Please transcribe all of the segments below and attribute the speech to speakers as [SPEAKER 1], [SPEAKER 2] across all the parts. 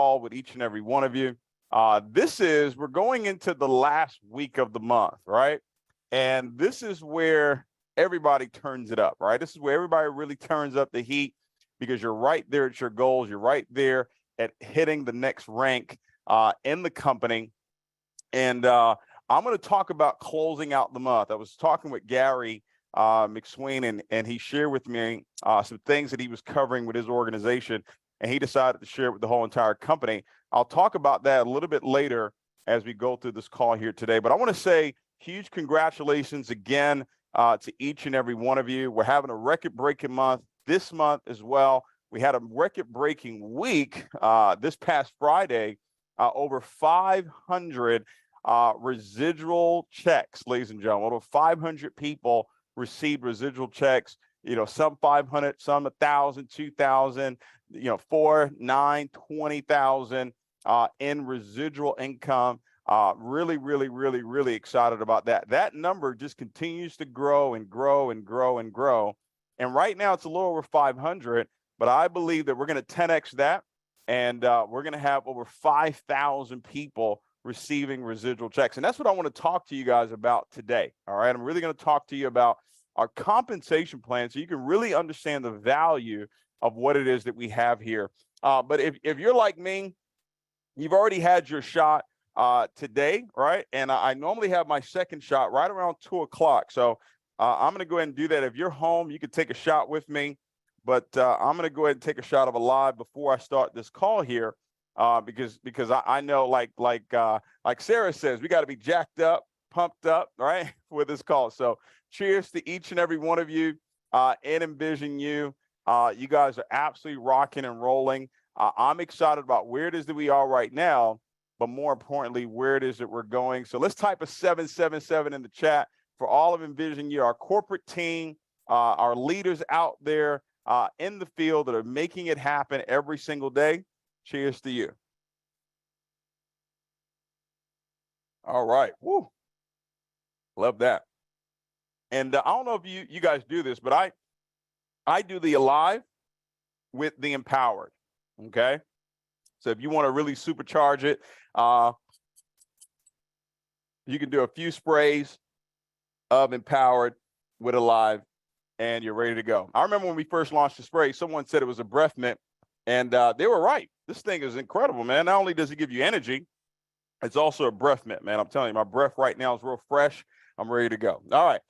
[SPEAKER 1] call with each and every one of you. We're going into the last week of the month, right? And this is where everybody turns it up, right? This is where everybody really turns up the heat because you're right there at your goals. You're right there at hitting the next rank in the company. And I'm going to talk about closing out the month. I was talking with Gary McSween, and he shared with me some things that he was covering with his organization, and he decided to share it with the whole entire company. I'll talk about that a little bit later as we go through this call here today. But I want to say huge congratulations again to each and every one of you. We're having a record-breaking month this month as well. We had a record-breaking week this past Friday, over 500 residual checks, ladies and gentlemen. Over 500 people received residual checks, some 500, some 1,000, 2,000, 4, 9, 20,000 in residual income. Really, really, really, really excited about that. That number just continues to grow and grow and grow and grow. And right now it's a little over 500, but I believe that we're going to 10X that. And we're going to have over 5,000 people receiving residual checks. And that's what I want to talk to you guys about today. All right. I'm really going to talk to you about our compensation plan so you can really understand the value of what it is that we have here. But if you're like me, you've already had your shot today, right? And I normally have my second shot right around 2 o'clock. So I'm going to go ahead and do that. If you're home, you can take a shot with me. But I'm going to go ahead and take a shot of a live before I start this call here, because I know, like Sarah says, we got to be jacked up, pumped up, right, for this call. So cheers to each and every one of you and Envision You. You guys are absolutely rocking and rolling. I'm excited about where it is that we are right now, but more importantly, where it is that we're going. So let's type a 777 in the chat for all of Envision You, our corporate team, our leaders out there in the field that are making it happen every single day. Cheers to you. All right. Woo. Love that. And I don't know if you guys do this, but I do the Alive with the Empowered. Okay. So if you want to really supercharge it, you can do a few sprays of Empowered with Alive, and you're ready to go. I remember when we first launched the spray, someone said it was a breath mint, and they were right. This thing is incredible, man. Not only does it give you energy, it's also a breath mint, man. I'm telling you, my breath right now is real fresh. I'm ready to go. All right.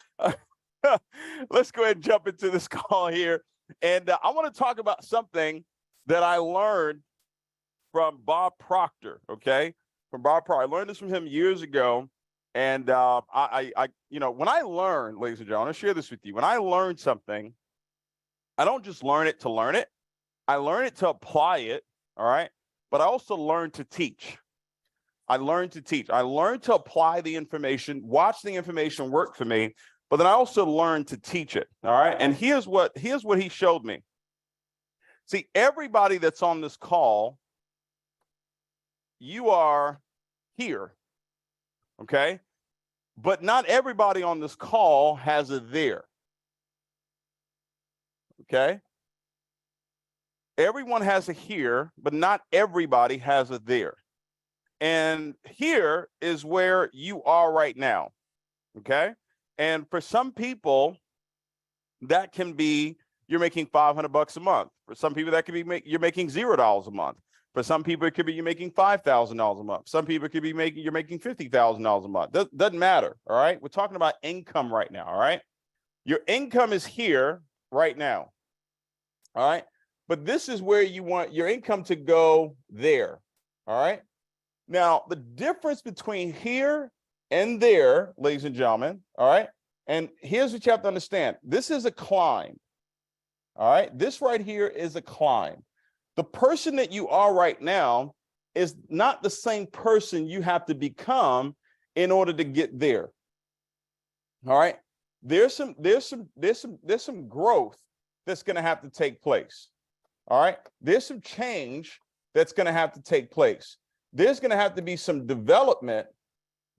[SPEAKER 1] Let's go ahead and jump into this call here. And I want to talk about something that I learned from Bob Proctor, okay? From Bob Proctor. I learned this from him years ago. And when I learn, ladies and gentlemen, I want to share this with you. When I learn something, I don't just learn it to learn it. I learn it to apply it, all right? But I also learn to teach. I learn to teach. I learn to apply the information, watch the information work for me, but then I also learn to teach it, all right? And here's what he showed me. See, everybody that's on this call, you are here. Okay, but not everybody on this call has a there. Okay, everyone has a here, but not everybody has a there. And here is where you are right now. Okay, and for some people, that can be you're making $500 a month. For some people, that could be you're making $0 a month. For some people, it could be you're making $5,000 a month. Some people could be you're making $50,000 a month. Doesn't matter. All right. We're talking about income right now. All right. Your income is here right now. All right. But this is where you want your income to go there. All right. Now, the difference between here and there, ladies and gentlemen. All right. And here's what you have to understand. This is a climb. All right. This right here is a climb. The person that you are right now is not the same person you have to become in order to get there. All right. There's some growth that's going to have to take place. All right. There's some change that's going to have to take place. There's going to have to be some development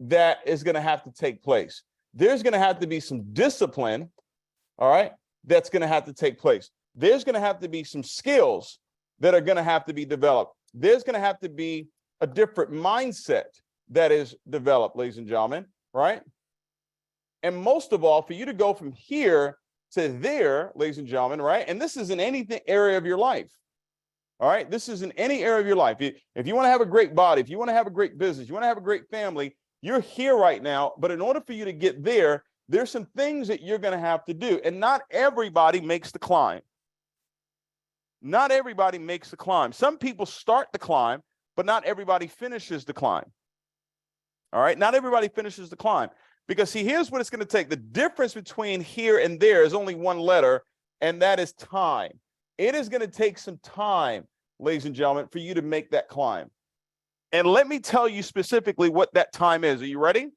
[SPEAKER 1] that is going to have to take place. There's going to have to be some discipline. All right. That's going to have to take place. There's going to have to be some skills that are going to have to be developed. there's going to have to be a different mindset that is developed, ladies and gentlemen, right? And most of all, for you to go from here to there, ladies and gentlemen, right? And this is in any area of your life. All right. This is in any area of your life. If you want to have a great body, if you want to have a great business, you want to have a great family, you're here right now. But in order for you to get there, there's some things that you're going to have to do. And not everybody makes the climb. Not everybody makes the climb. Some people start the climb, but not everybody finishes the climb. All right. Not everybody finishes the climb. Because see, here's what it's going to take. The difference between here and there is only one letter, and that is time. It is going to take some time, ladies and gentlemen, for you to make that climb. And let me tell you specifically what that time is. Are you ready?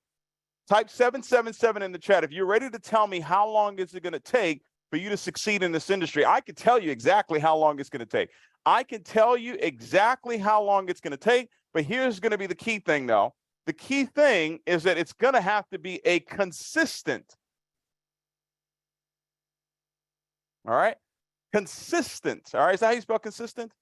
[SPEAKER 1] Type 777 in the chat. If you're ready to tell me how long is it going to take for you to succeed in this industry, I can tell you exactly how long it's going to take. I can tell you exactly how long it's going to take, but here's going to be the key thing, though. The key thing is that it's going to have to be a consistent. All right? Consistent. All right? Is that how you spell consistent?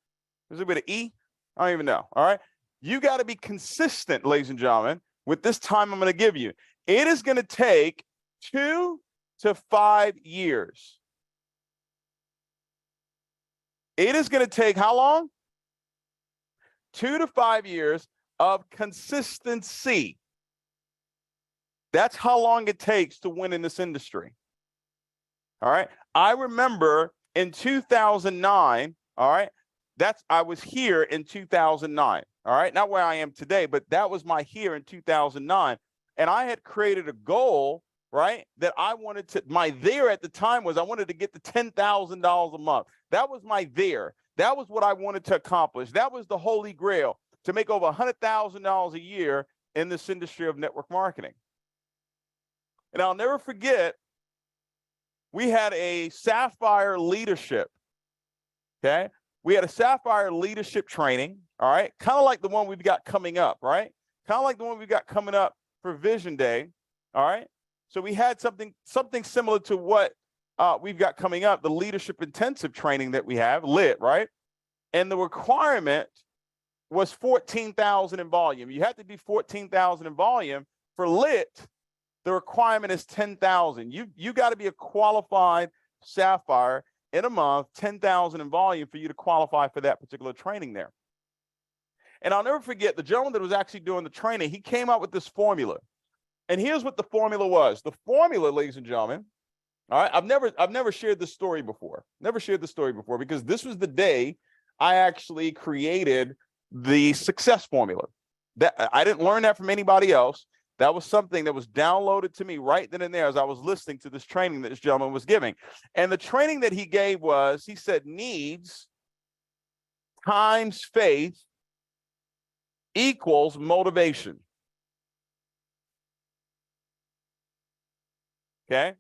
[SPEAKER 1] Is it with an E? I don't even know. All right? You got to be consistent, ladies and gentlemen, with this time I'm going to give you. It is going to take 2 to 5 years. It is going to take how long? 2 to 5 years of consistency. That's how long it takes to win in this industry. All right. I remember in 2009, all right, I was here in 2009. All right. Not where I am today, but that was my here in 2009. And I had created a goal, right, that I wanted to, my there at the time was I wanted to get to $10,000 a month. That was my there. That was what I wanted to accomplish. That was the holy grail, to make over $100,000 a year in this industry of network marketing. And I'll never forget, we had a Sapphire leadership, okay? We had a Sapphire leadership training, all right? Kind of like the one we've got coming up, right? Kind of like the one we've got coming up for Vision Day, all right? So we had something similar to what we've got coming up, the leadership intensive training that we have, LIT, right? And the requirement was 14,000 in volume. You had to be 14,000 in volume. For LIT, the requirement is 10,000. You got to be a qualified Sapphire in a month, 10,000 in volume for you to qualify for that particular training there. And I'll never forget, the gentleman that was actually doing the training, he came up with this formula. And here's what the formula was. The formula, ladies and gentlemen, all right, I've never shared this story before. Never shared the story before, because this was the day I actually created the success formula. That I didn't learn that from anybody else. That was something that was downloaded to me right then and there as I was listening to this training that this gentleman was giving. And the training that he gave was, he said, needs times faith equals motivation. Okay?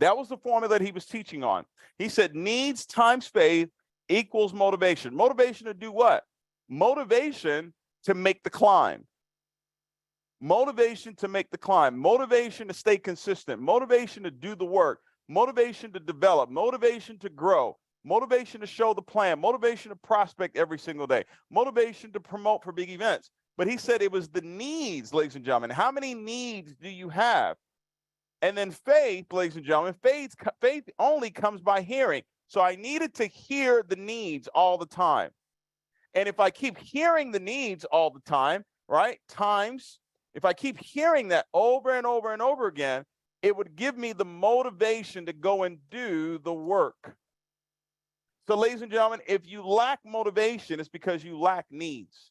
[SPEAKER 1] That was the formula that he was teaching on. He said needs times faith equals motivation. Motivation to do what? Motivation to make the climb. Motivation to make the climb. Motivation to stay consistent. Motivation to do the work. Motivation to develop. Motivation to grow. Motivation to show the plan. Motivation to prospect every single day. Motivation to promote for big events. But he said it was the needs, ladies and gentlemen. How many needs do you have? And then faith, ladies and gentlemen, faith only comes by hearing. So I needed to hear the needs all the time. And if I keep hearing the needs all the time, right, if I keep hearing that over and over and over again, it would give me the motivation to go and do the work. So, ladies and gentlemen, if you lack motivation, it's because you lack needs.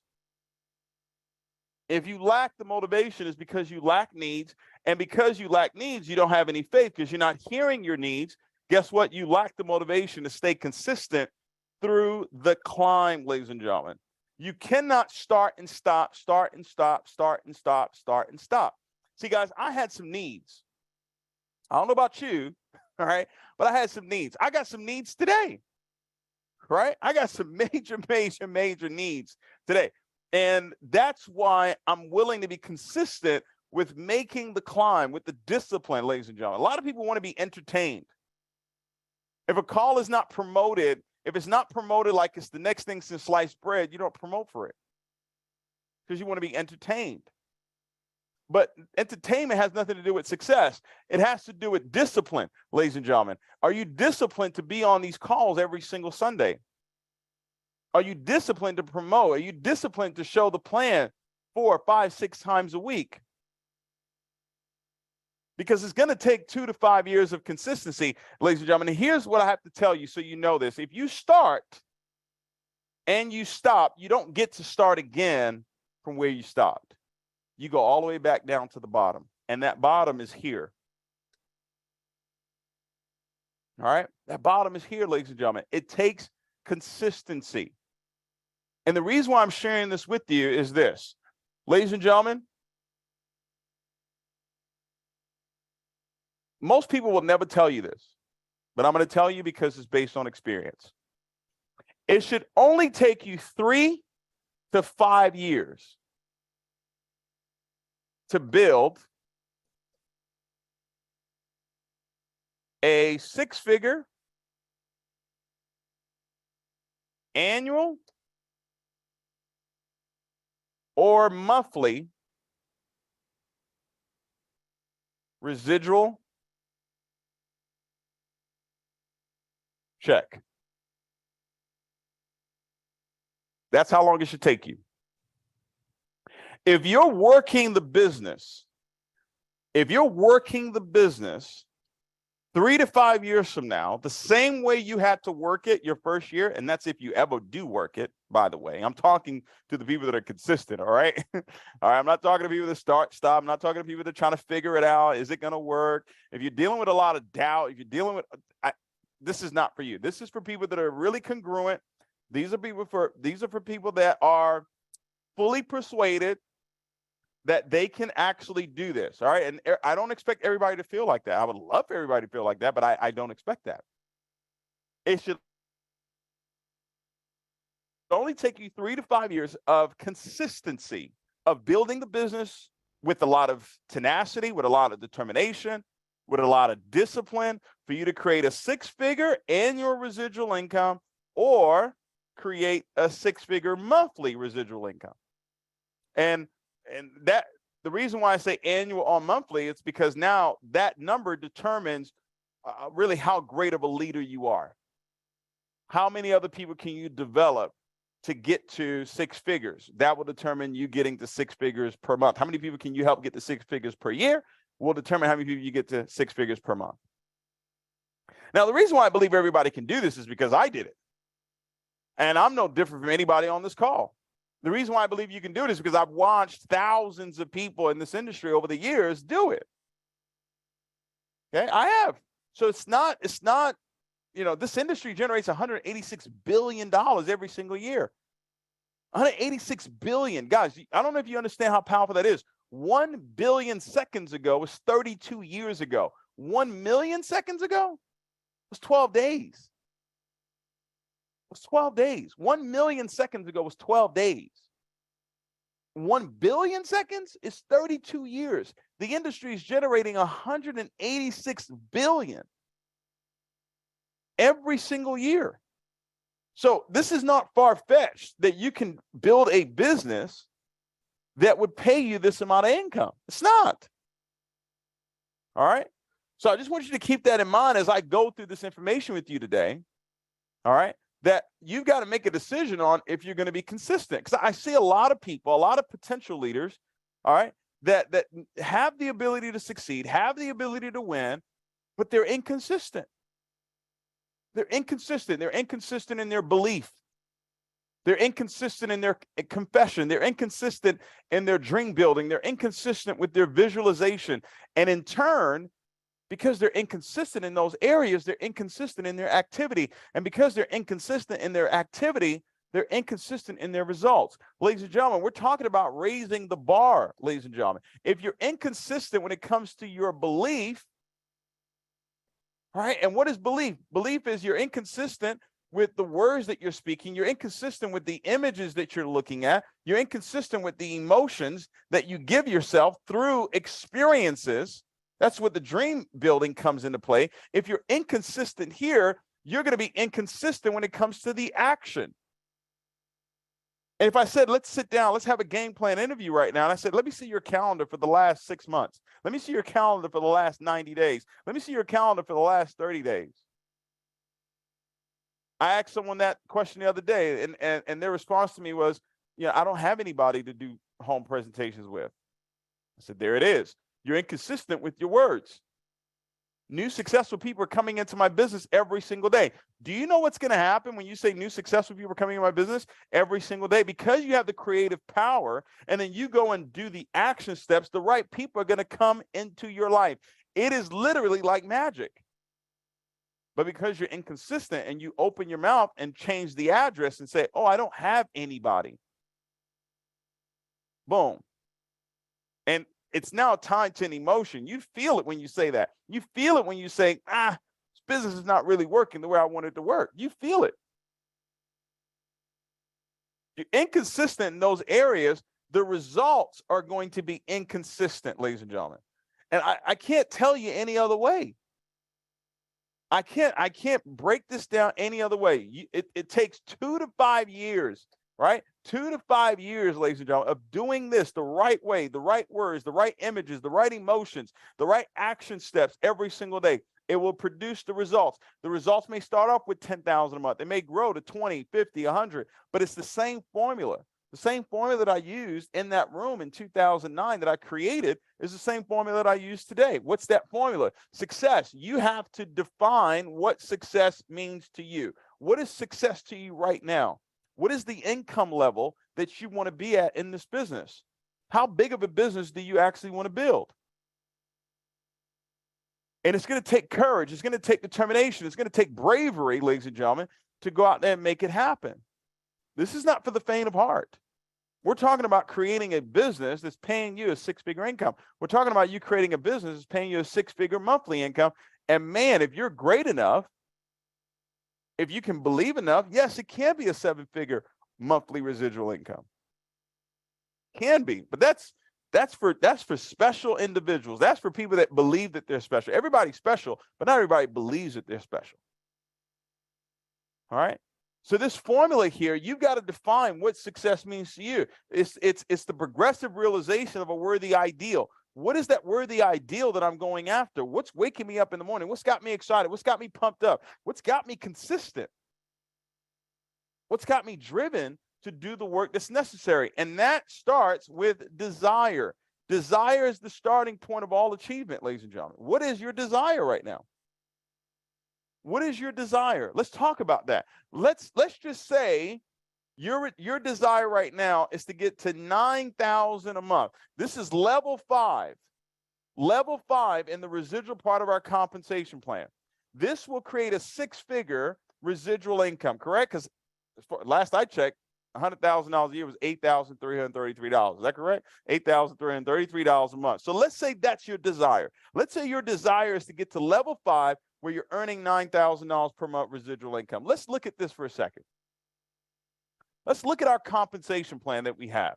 [SPEAKER 1] If you lack the motivation, it's because you lack needs. And because you lack needs, you don't have any faith because you're not hearing your needs. Guess what? You lack the motivation to stay consistent through the climb, ladies and gentlemen. You cannot start and stop, start and stop, start and stop, start and stop. See, guys, I had some needs. I don't know about you, all right, but I had some needs. I got some needs today, right? I got some major needs today. And that's why I'm willing to be consistent with making the climb, with the discipline, ladies and gentlemen. A lot of people want to be entertained. If a call is not promoted If it's not promoted like it's the next thing since sliced bread, you don't promote for it because you want to be entertained. But entertainment has nothing to do with success. It has to do with discipline, ladies and gentlemen. Are you disciplined to be on these calls every single Sunday? Are you disciplined to promote? Are you disciplined to show the plan 4, 5, 6 times a week? Because it's going to take 2 to 5 years of consistency, ladies and gentlemen. And here's what I have to tell you so you know this. If you start and you stop, you don't get to start again from where you stopped. You go all the way back down to the bottom. And that bottom is here. All right? That bottom is here, ladies and gentlemen. It takes consistency. And the reason why I'm sharing this with you is this. Ladies and gentlemen, most people will never tell you this, but I'm going to tell you because it's based on experience. It should only take you 3 to 5 years to build a 6-figure annual or monthly residual check. That's how long it should take you. If you're working the business, 3 to 5 years from now, the same way you had to work it your first year, and that's if you ever do work it, by the way. I'm talking to the people that are consistent, all right? All right, I'm not talking to people that start, stop. I'm not talking to people that are trying to figure it out. Is it going to work? If you're dealing with a lot of doubt, if you're dealing with, this is not for you. This is for people that are really congruent. These are for people that are fully persuaded that they can actually do this, all right? And I don't expect everybody to feel like that. I would love for everybody to feel like that, but I don't expect that. It should only take you 3 to 5 years of consistency, of building the business with a lot of tenacity, with a lot of determination, with a lot of discipline for you to create a 6-figure annual residual income or create a 6-figure monthly residual income. And that the reason why I say annual or monthly, it's because now that number determines really how great of a leader you are. How many other people can you develop to get to 6 figures? That will determine you getting to 6 figures per month. How many people can you help get to 6 figures per year will determine how many people you get to 6 figures per month. Now, the reason why I believe everybody can do this is because I did it. And I'm no different from anybody on this call. The reason why I believe you can do it is because I've watched thousands of people in this industry over the years do it. Okay, I have. So it's not, you know, this industry generates $186 billion every single year. 186 billion. Guys, I don't know if you understand how powerful that is. 1 billion seconds ago was 32 years ago. 1 million seconds ago was 12 days. It was 12 days. 1 million seconds ago was 12 days. 1 billion seconds is 32 years. The industry is generating 186 billion every single year. So this is not far-fetched that you can build a business that would pay you this amount of income. It's not. All right. So I just want you to keep that in mind as I go through this information with you today. All right. That you've got to make a decision on if you're going to be consistent. Because I see a lot of people, a lot of potential leaders, all right, that have the ability to succeed, have the ability to win, but they're inconsistent. They're inconsistent. They're inconsistent in their belief. They're inconsistent in their confession. They're inconsistent in their dream building. They're inconsistent with their visualization. And in turn, because they're inconsistent in those areas, they're inconsistent in their activity. And because they're inconsistent in their activity, they're inconsistent in their results. Ladies and gentlemen, we're talking about raising the bar, ladies and gentlemen. If you're inconsistent when it comes to your belief, all right, and what is belief? Belief is you're inconsistent with the words that you're speaking. You're inconsistent with the images that you're looking at. You're inconsistent with the emotions that you give yourself through experiences. That's what the dream building comes into play. If you're inconsistent here, you're going to be inconsistent when it comes to the action. And if I said, let's sit down, let's have a game plan interview right now. And I said, let me see your calendar for the last 6 months. Let me see your calendar for the last 90 days. Let me see your calendar for the last 30 days. I asked someone that question the other day, and their response to me was, I don't have anybody to do home presentations with. I said, there it is. You're inconsistent with your words. New successful people are coming into my business every single day. Do you know what's going to happen when you say new successful people are coming into my business every single day? Because you have the creative power, and then you go and do the action steps, the right people are going to come into your life. It is literally like magic. But because you're inconsistent and you open your mouth and change the address and say, oh, I don't have anybody. Boom. And it's now tied to an emotion. You feel it when you say that. You feel it when you say, this business is not really working the way I want it to work. You feel it. You're inconsistent in those areas. The results are going to be inconsistent, ladies and gentlemen. And I can't tell you any other way. I can't break this down any other way. It takes 2 to 5 years, right? 2 to 5 years, ladies and gentlemen, of doing this the right way, the right words, the right images, the right emotions, the right action steps every single day. It will produce the results. The results may start off with 10,000 a month. It may grow to 20, 50, 100, but it's the same formula. The same formula that I used in that room in 2009 that I created is the same formula that I use today. What's that formula? Success. You have to define what success means to you. What is success to you right now? What is the income level that you want to be at in this business? How big of a business do you actually want to build? And it's going to take courage. It's going to take determination. It's going to take bravery, ladies and gentlemen, to go out there and make it happen. This is not for the faint of heart. We're talking about creating a business that's paying you a 6-figure income. We're talking about you creating a business that's paying you a 6-figure monthly income. And man, if you're great enough, if you can believe enough, yes, it can be a 7-figure monthly residual income. Can be, but that's for special individuals. That's for people that believe that they're special. Everybody's special, but not everybody believes that they're special. All right. So this formula here, you've got to define what success means to you. It's the progressive realization of a worthy ideal. What is that worthy ideal that I'm going after? What's waking me up in the morning? What's got me excited? What's got me pumped up? What's got me consistent? What's got me driven to do the work that's necessary? And that starts with desire. Desire is the starting point of all achievement, ladies and gentlemen. What is your desire right now? What is your desire? Let's talk about that. Let's just say your desire right now is to get to 9,000 a month. This is level 5. Level 5 in the residual part of our compensation plan. This will create a 6-figure residual income, correct? Because last I checked, $100,000 a year was $8,333. Is that correct? $8,333 a month. So let's say that's your desire. Let's say your desire is to get to level 5 where you're earning $9,000 per month residual income. Let's look at this for a second. Let's look at our compensation plan that we have.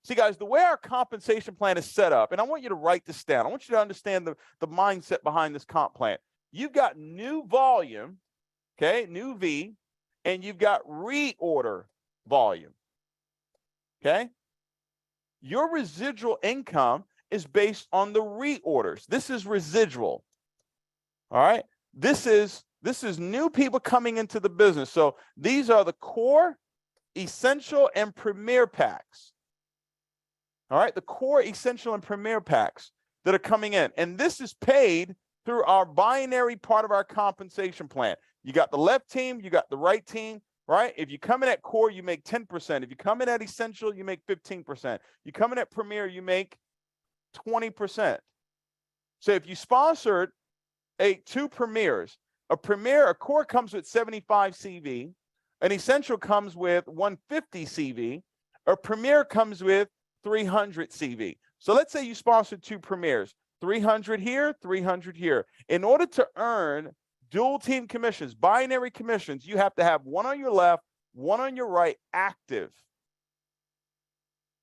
[SPEAKER 1] See, guys, the way our compensation plan is set up, and I want you to write this down. I want you to understand the mindset behind this comp plan. You've got new volume, okay, new V, and you've got reorder volume, okay? Your residual income is based on the reorders. This is residual, all right? This is new people coming into the business. So these are the core, essential, and premier packs. All right, the core, essential, and premier packs that are coming in. And this is paid through our binary part of our compensation plan. You got the left team, you got the right team, right? If you come in at core, you make 10%. If you come in at essential, you make 15%. You come in at premier, you make 20%. So if you sponsored 2 premiers, a core comes with 75 CV, an essential comes with 150 CV, a premier comes with 300 CV. So let's say you sponsored 2 premiers, 300 here, 300 here. In order to earn dual team commissions, binary commissions, you have to have one on your left, one on your right active.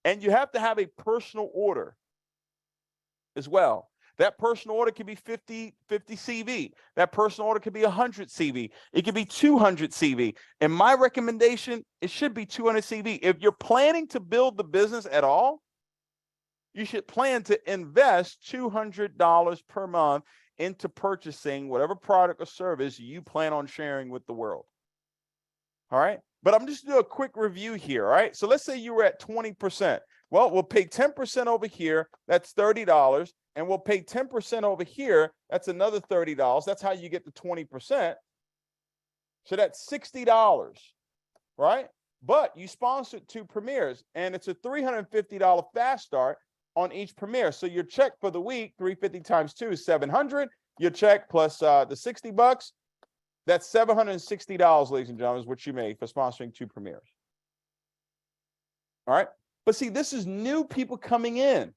[SPEAKER 1] And you have to have a personal order as well. That personal order could be 50 CV. That personal order could be 100 CV. It could be 200 CV. And my recommendation, it should be 200 CV. If you're planning to build the business at all, you should plan to invest $200 per month into purchasing whatever product or service you plan on sharing with the world. All right. But I'm just doing a quick review here. All right. So let's say you were at 20%. Well, we'll pay 10% over here. That's $30. And we'll pay 10% over here. That's another $30. That's how you get to 20%. So that's $60. Right. But you sponsored 2 premieres, and it's a $350 fast start on each premiere. So your check for the week, 350 times 2 is 700. Your check plus the $60, that's $760, ladies and gentlemen, is what you made for sponsoring 2 premieres. All right. But see, this is new people coming in.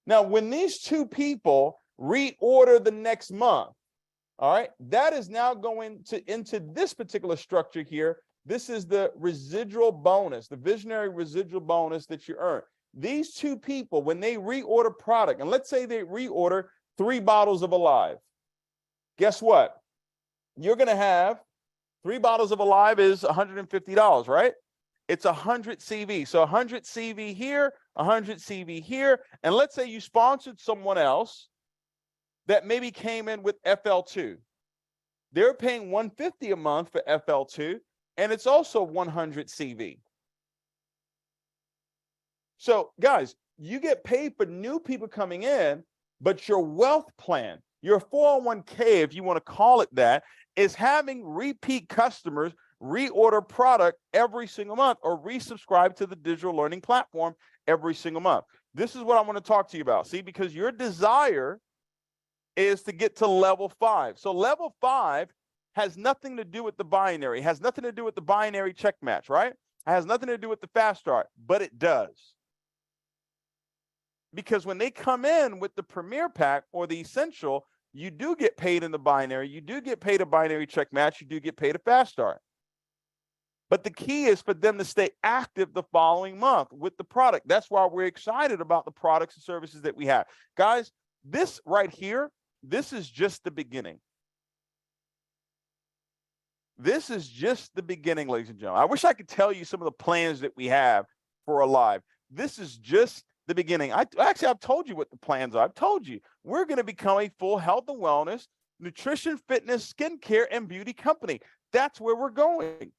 [SPEAKER 1] Now, when these 2 people reorder the next month, all right, that is now going into this particular structure here. This is the residual bonus, the visionary residual bonus that you earn. These 2 people, when they reorder product, and let's say they reorder 3 bottles of Alive, guess what? You're going to have 3 bottles of Alive is $150, right? It's 100 CV. So 100 CV here, 100 CV here. And let's say you sponsored someone else that maybe came in with FL2. They're paying $150 a month for FL2, and it's also 100 CV. So guys, you get paid for new people coming in, but your wealth plan, your 401k, if you want to call it that, is having repeat customers reorder product every single month or resubscribe to the digital learning platform every single month. This is what I want to talk to you about. See, because your desire is to get to level 5. So level 5 has nothing to do with the binary, has nothing to do with the binary check match, right? It has nothing to do with the fast start, but it does. Because when they come in with the Premier Pack or the Essential, you do get paid in the binary. You do get paid a binary check match. You do get paid a fast start. But the key is for them to stay active the following month with the product. That's why we're excited about the products and services that we have. Guys, this right here, this is just the beginning. This is just the beginning, ladies and gentlemen. I wish I could tell you some of the plans that we have for Alive. This is just the beginning. I've told you what the plans are. I've told you we're going to become a full health and wellness, nutrition, fitness, skincare, and beauty company. That's where we're going.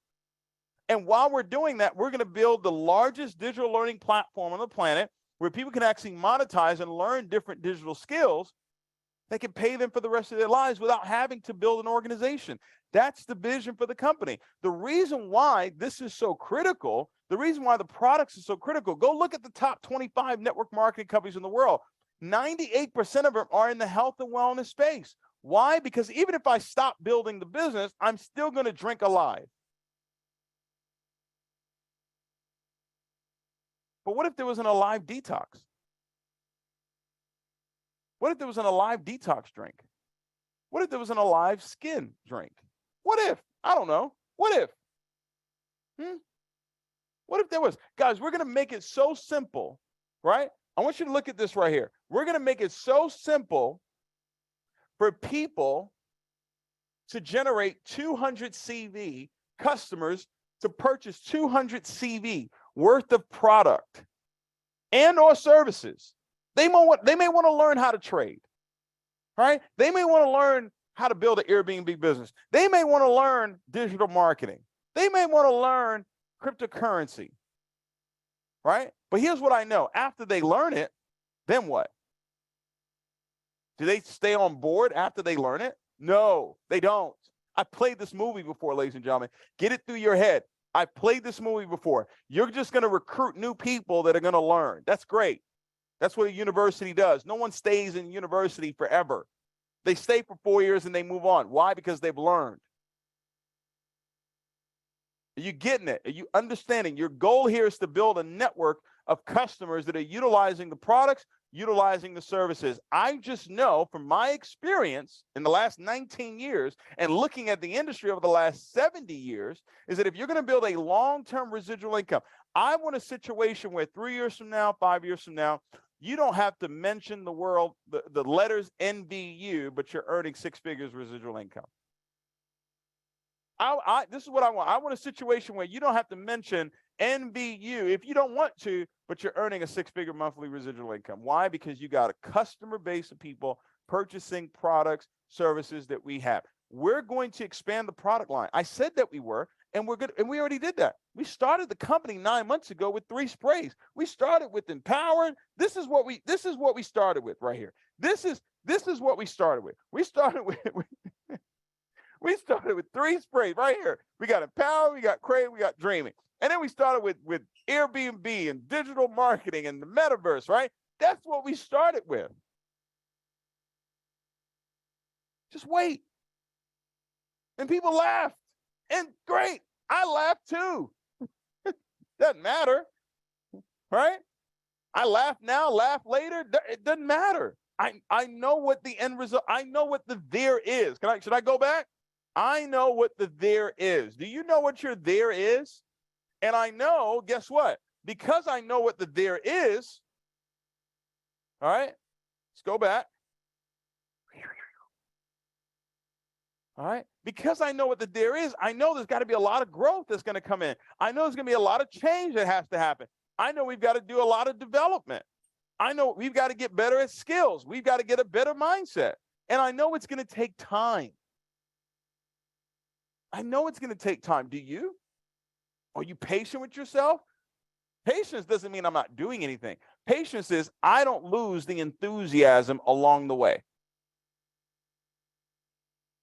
[SPEAKER 1] And while we're doing that, we're going to build the largest digital learning platform on the planet where people can actually monetize and learn different digital skills that can pay them for the rest of their lives without having to build an organization. That's the vision for the company. The reason why this is so critical, the reason why the products are so critical, go look at the top 25 network marketing companies in the world. 98% of them are in the health and wellness space. Why? Because even if I stop building the business, I'm still going to drink Alive. But what if there was an Alive detox? What if there was an Alive detox drink? What if there was an Alive skin drink? What if? I don't know. What if? What if there was? Guys, we're going to make it so simple, right? I want you to look at this right here. We're going to make it so simple for people to generate 200 CV customers to purchase 200 CV worth of product and or services. They may want to learn how to trade, right? They may want to learn how to build an Airbnb business. They may want to learn digital marketing. They may want to learn cryptocurrency, right? But here's what I know. After they learn it, then what? Do they stay on board after they learn it? No, they don't. I played this movie before, ladies and gentlemen. Get it through your head. I played this movie before. You're just going to recruit new people that are going to learn. That's great. That's what a university does. No one stays in university forever. They stay for 4 years and they move on. Why? Because they've learned. Are you getting it? Are you understanding? Your goal here is to build a network of customers that are utilizing the products, utilizing the services. I just know from my experience in the last 19 years and looking at the industry over the last 70 years is that if you're going to build a long-term residual income, I want a situation where 3 years from now, 5 years from now, you don't have to mention the letters NVU, but you're earning 6 figures residual income. This is what I want. I want a situation where you don't have to mention NVU if you don't want to, but you're earning a 6-figure monthly residual income. Why? Because you got a customer base of people purchasing products, services that we have. We're going to expand the product line. I said that we were, and we're good, and we already did that. We started the company 9 months ago with 3 sprays. We started with empowering. This is what we started with right here. This is what we started with. We started with we started with 3 sprays right here. We got empower, we got create, we got dreaming. And then we started with Airbnb and digital marketing and the metaverse, right? That's what we started with. Just wait. And people laughed. And great, I laughed too. Doesn't matter, right? I laugh now, laugh later. It doesn't matter. I know what the end result, I know what the there is. Should I go back? I know what the there is. Do you know what your there is? And I know, guess what? Because I know what the there is, all right, let's go back. All right, because I know what the there is, I know there's got to be a lot of growth that's going to come in. I know there's going to be a lot of change that has to happen. I know we've got to do a lot of development. I know we've got to get better at skills. We've got to get a better mindset. And I know it's going to take time. I know it's going to take time. Do you? Are you patient with yourself? Patience doesn't mean I'm not doing anything. Patience is I don't lose the enthusiasm along the way.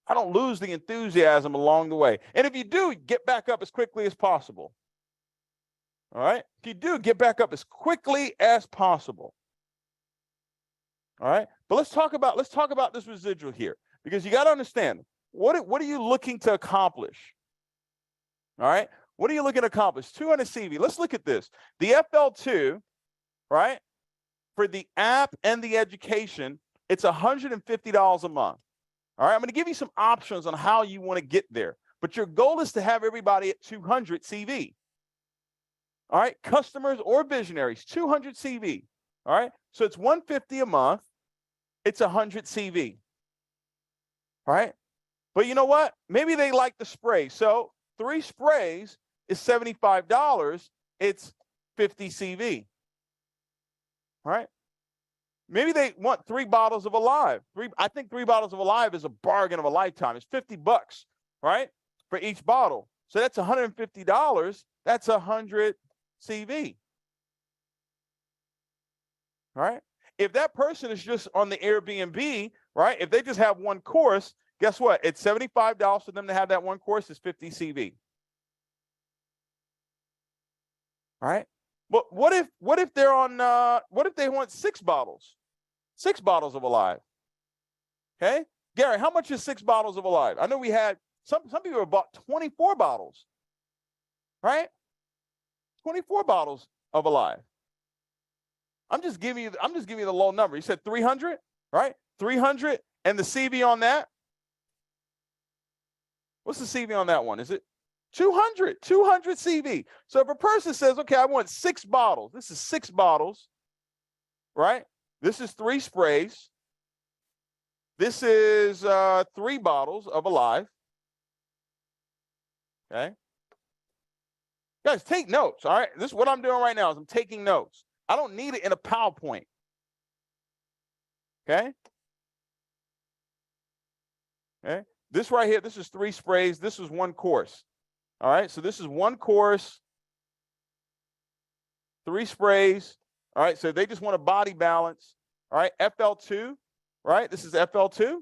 [SPEAKER 1] I don't lose the enthusiasm along the way. And if you do, get back up as quickly as possible. All right? If you do, get back up as quickly as possible. All right? But let's talk about this residual here, because you got to understand, what are you looking to accomplish? All right? What are you looking to accomplish? 200 CV. Let's look at this. The FL2, right? For the app and the education, it's $150 a month. All right, I'm going to give you some options on how you want to get there, but your goal is to have everybody at 200 CV. All right, customers or visionaries, 200 CV. All right, so it's $150 a month. It's 100 CV. All right, but you know what? Maybe they like the spray. So 3 sprays is $75. It's 50 CV. All right. Maybe they want 3 bottles of Alive. I think 3 bottles of Alive is a bargain of a lifetime. It's $50, right, for each bottle. So that's $150. That's 100 CV. All right. If that person is just on the Airbnb, right, if they just have 1 course, guess what? It's $75 for them to have that 1 course. It's 50 CV. All right. But what if they're on? What if they want 6 bottles? 6 bottles of Alive. Okay, Gary, how much is 6 bottles of Alive? I know we had some people have bought 24 bottles, right? 24 bottles of Alive. I'm just giving you the low number. You said 300, right? 300, and the CV on that. What's the CV on that one? Is it 200 CV? So if a person says, okay, I want 6 bottles. This is 6 bottles, right? This is 3 sprays. This is 3 bottles of Alive. Okay. Guys, take notes, all right? This is what I'm doing right now is I'm taking notes. I don't need it in a PowerPoint. Okay. Okay. This right here, this is 3 sprays. This is 1 course. All right. So this is 1 course, 3 sprays. All right, so they just want a body balance. All right, FL2, right? This is FL2. All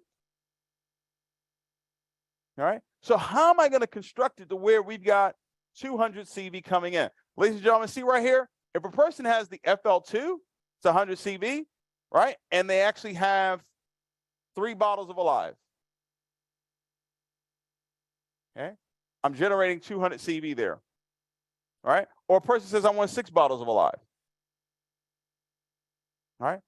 [SPEAKER 1] right, so how am I going to construct it to where we've got 200 CV coming in? Ladies and gentlemen, see right here, if a person has the FL2, it's 100 CV, right? And they actually have 3 bottles of Alive. Okay, I'm generating 200 CV there. All right, or a person says, I want 6 bottles of Alive. All right,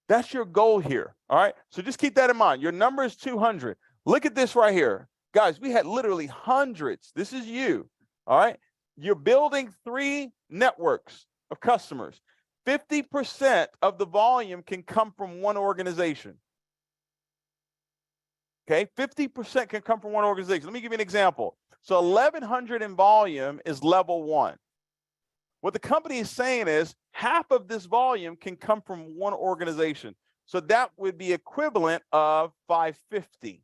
[SPEAKER 1] that's your goal here. All right, so just keep that in mind. Your number is 200. Look at this right here. Guys, we had literally hundreds. This is you. All right, you're building 3 networks of customers. 50% of the volume can come from one organization. Okay, 50% can come from one organization. Let me give you an example. So 1,100 in volume is level 1. What the company is saying is half of this volume can come from one organization. So that would be equivalent of 550.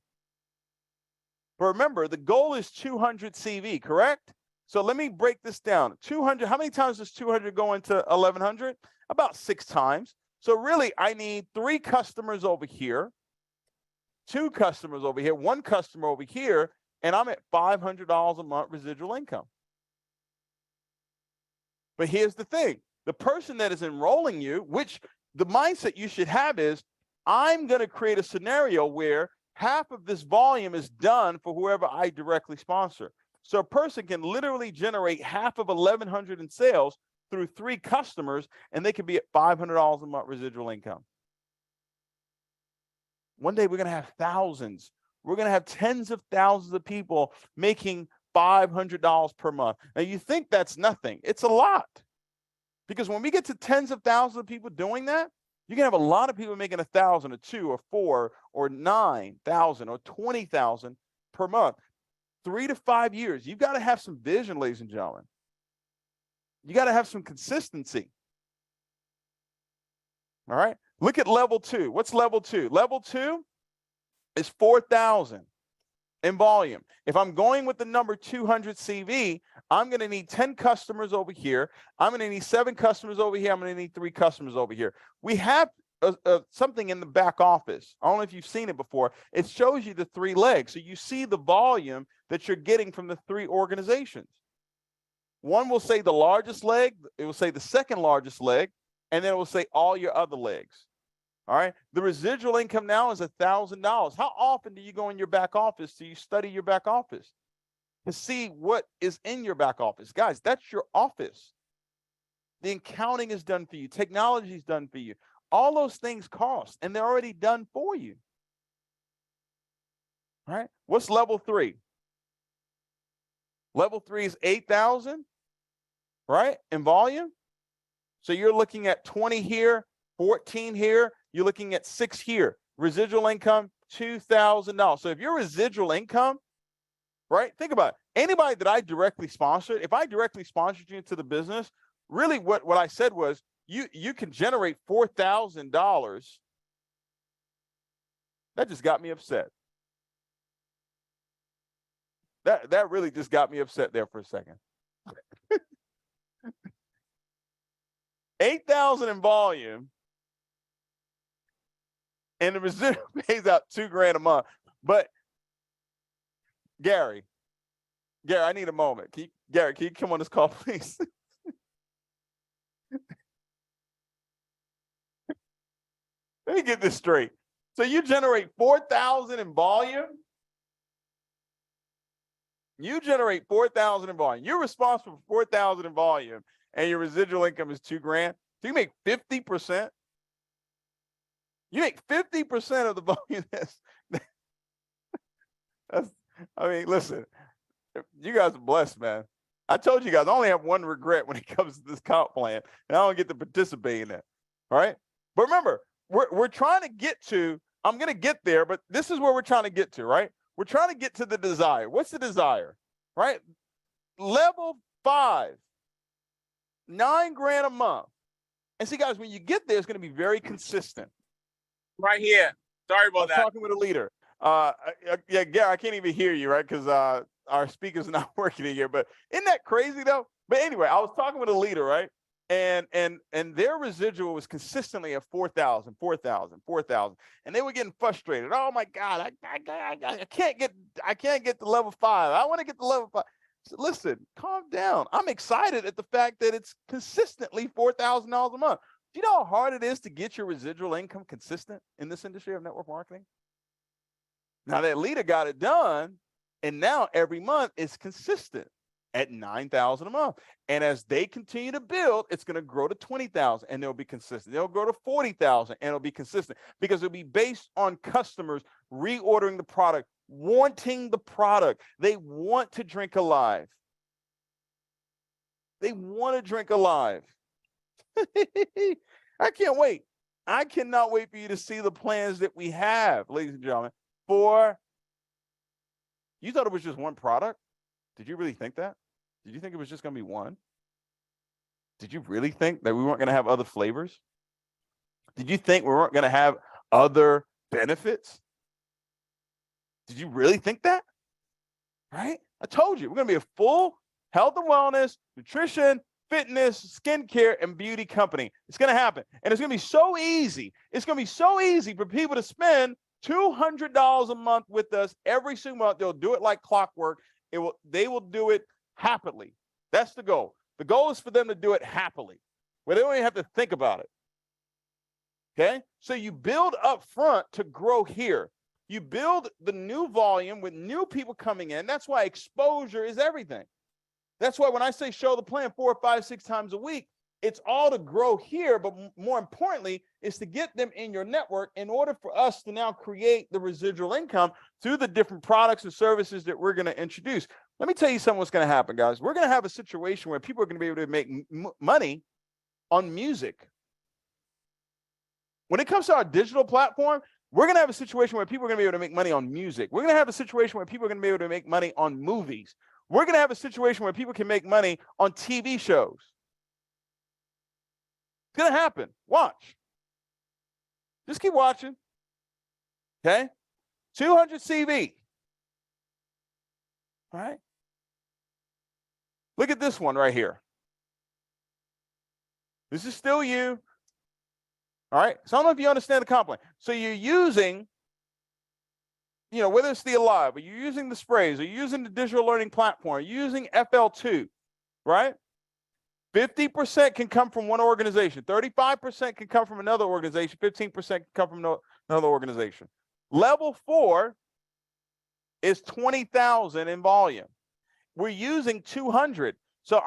[SPEAKER 1] But remember, the goal is 200 CV, correct? So let me break this down. 200, how many times does 200 go into 1,100? About 6 times. So really, I need 3 customers over here, 2 customers over here, 1 customer over here, and I'm at $500 a month residual income. But here's the thing. The person that is enrolling you, which the mindset you should have is, I'm going to create a scenario where half of this volume is done for whoever I directly sponsor. So a person can literally generate half of 1,100 in sales through 3 customers, and they can be at $500 a month residual income. One day we're going to have thousands. We're going to have tens of thousands of people making $500 per month. Now you think that's nothing. It's a lot. Because when we get to tens of thousands of people doing that, you can have a lot of people making 1,000 or 2 or 4 or 9,000 or 20,000 per month. 3 to 5 years. You've got to have some vision, ladies and gentlemen. You got to have some consistency. All right. Look at level 2. What's level 2? Level 2 is 4,000 in volume. If I'm going with the number 200 CV, I'm going to need 10 customers over here. I'm going to need 7 customers over here. I'm going to need 3 customers over here. We have something in the back office. I don't know if you've seen it before. It shows you the 3 legs. So you see the volume that you're getting from the 3 organizations. One will say the largest leg, it will say the second largest leg, and then it will say all your other legs. All right. The residual income now is $1,000. How often do you go in your back office? Do you study your back office to see what is in your back office? Guys, that's your office. The accounting is done for you. Technology is done for you. All those things cost, and they're already done for you. All right. What's level 3? Level 3 is 8,000, right, in volume. So you're looking at 20 here, 14 here. You're looking at 6 here. Residual income, $2,000. So if your residual income, right, think about it. Anybody that I directly sponsored, if I directly sponsored you into the business, really what I said was you can generate $4,000. That just got me upset. That really just got me upset there for a second. 8,000 in volume, and the residual pays out $2,000 a month. But Gary, I need a moment. Gary, can you come on this call, please? Let me get this straight. So you generate 4,000 in volume. You generate 4,000 in volume. You're responsible for 4,000 in volume, and your residual income is $2,000. So you make 50%. You make 50% of the volume. That's, I mean, listen, you guys are blessed, man. I told you guys, I only have one regret when it comes to this comp plan, and I don't get to participate in it. All right. But remember, we're trying to get to, I'm going to get there, but this is where we're trying to get to, right? We're trying to get to the desire. What's the desire, right? Level 5, $9,000 a month. And see, guys, when you get there, it's going to be very consistent.
[SPEAKER 2] Right here. Sorry about that.
[SPEAKER 1] Talking with a leader. Yeah, Gary, I can't even hear you, right? Because our speaker's not working in here. But isn't that crazy, though? But anyway, I was talking with a leader, right? And their residual was consistently at 4,000, 4,000, 4,000, and they were getting frustrated. Oh my God, I can't get to level 5. I want to get to level 5. So listen, calm down. I'm excited at the fact that it's consistently $4,000 a month. Do you know how hard it is to get your residual income consistent in this industry of network marketing? Now that leader got it done, and now every month it's consistent at $9,000 a month. And as they continue to build, it's going to grow to 20,000, and they'll be consistent. They'll grow to 40,000, and it'll be consistent because it'll be based on customers reordering the product, wanting the product. They want to drink alive. They want to drink alive. I can't wait. I cannot wait for you to see the plans that we have, ladies and gentlemen, for, you thought it was just one product? Did you really think that? Did you think it was just going to be one? Did you really think that we weren't going to have other flavors? Did you think we weren't going to have other benefits? Did you really think that? Right? I told you, we're going to be a full health and wellness, nutrition, fitness, skincare, and beauty company. It's going to happen. And it's going to be so easy. It's going to be so easy for people to spend $200 a month with us every single month. They'll do it like clockwork. They will do it happily. That's the goal. The goal is for them to do it happily, where they don't even have to think about it. Okay? So you build up front to grow here. You build the new volume with new people coming in. That's why exposure is everything. That's why when I say show the plan 4, 5, 6 times a week, it's all to grow here, but more importantly, is to get them in your network in order for us to now create the residual income through the different products and services that we're going to introduce. Let me tell you something what's going to happen, guys. We're going to have a situation where people are going to be able to make money on music. When it comes to our digital platform, we're going to have a situation where people are going to be able to make money on music. We're going to have a situation where people are going to be able to make money on movies. We're going to have a situation where people can make money on TV shows. It's going to happen. Watch. Just keep watching. Okay? 200 CV. All right? Look at this one right here. This is still you. All right? So I don't know if you understand the comp plan. So you're using, whether it's the Alive, or you're using the sprays, or you're using the digital learning platform, you're using FL2, right? 50% can come from one organization. 35% can come from another organization. 15% can come from another organization. Level 4 is 20,000 in volume. We're using 200. So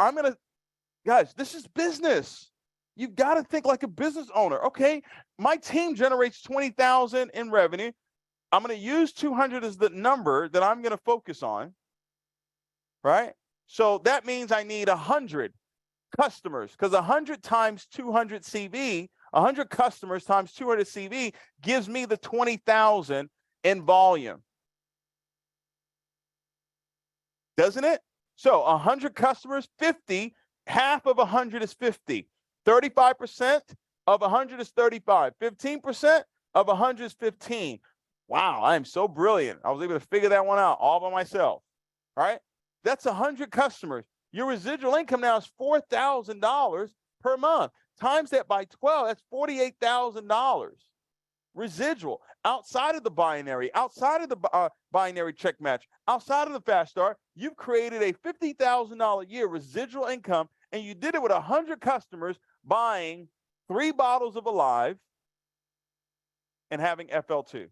[SPEAKER 1] guys, this is business. You've got to think like a business owner. Okay, my team generates 20,000 in revenue. I'm going to use 200 as the number that I'm going to focus on, right? So that means I need 100 customers, because 100 times 200 CV, 100 customers times 200 CV gives me the 20,000 in volume. Doesn't it? So 100 customers, 50, half of 100 is 50. 35% of 100 is 35. 15% of 100 is 15. Wow, I am so brilliant. I was able to figure that one out all by myself. All right? That's 100 customers. Your residual income now is $4,000 per month. Times that by 12, that's $48,000. Residual, outside of the binary, outside of the binary check match, outside of the fast start, you've created a $50,000 a year residual income, and you did it with 100 customers buying 3 bottles of Alive and having FL2.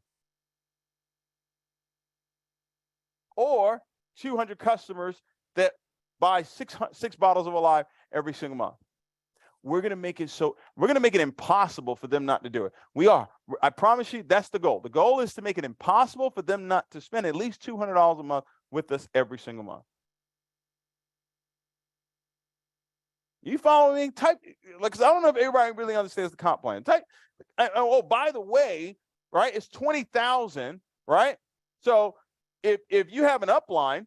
[SPEAKER 1] Or 200 customers that buy 6 bottles of Alive every single month. We're going to make it impossible for them not to do it. We are. I promise you, that's the goal. The goal is to make it impossible for them not to spend at least $200 a month with us every single month. You follow me? Type, because I don't know if everybody really understands the comp plan. Type. Oh, by the way, right? It's 20,000, right? So if you have an upline,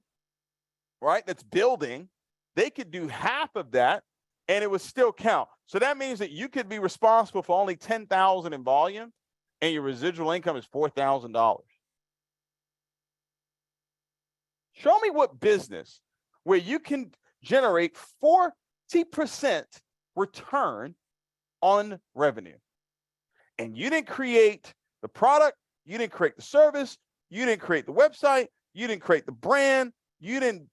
[SPEAKER 1] right, that's building, they could do half of that, and it would still count. So that means that you could be responsible for only 10,000 in volume, and your residual income is $4,000. Show me what business where you can generate 40% return on revenue. And you didn't create the product, you didn't create the service, you didn't create the website, you didn't create the brand, you don't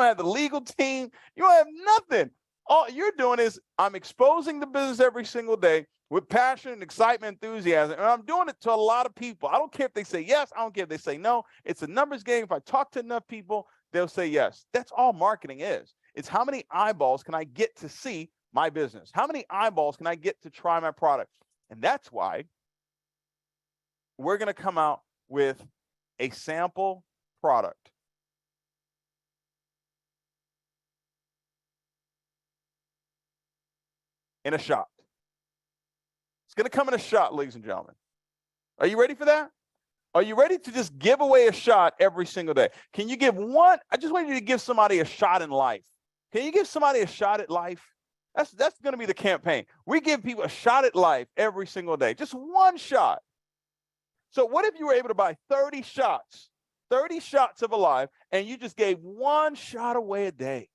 [SPEAKER 1] have the legal team, you don't have nothing. All you're doing is, I'm exposing the business every single day with passion and excitement, enthusiasm, and I'm doing it to a lot of people. I don't care if they say yes, I don't care if they say no. It's a numbers game. If I talk to enough people, they'll say yes. That's all marketing is. It's how many eyeballs can I get to see my business? How many eyeballs can I get to try my product? And that's why we're going to come out with a sample product. in a shot. It's going to come in a shot, ladies and gentlemen. Are you ready for that? Are you ready to just give away a shot every single day? Can you give one? I just want you to give somebody a shot in life. Can you give somebody a shot at life? That's going to be the campaign. We give people a shot at life every single day, just one shot. So what if you were able to buy 30 shots of Alive, and you just gave one shot away a day?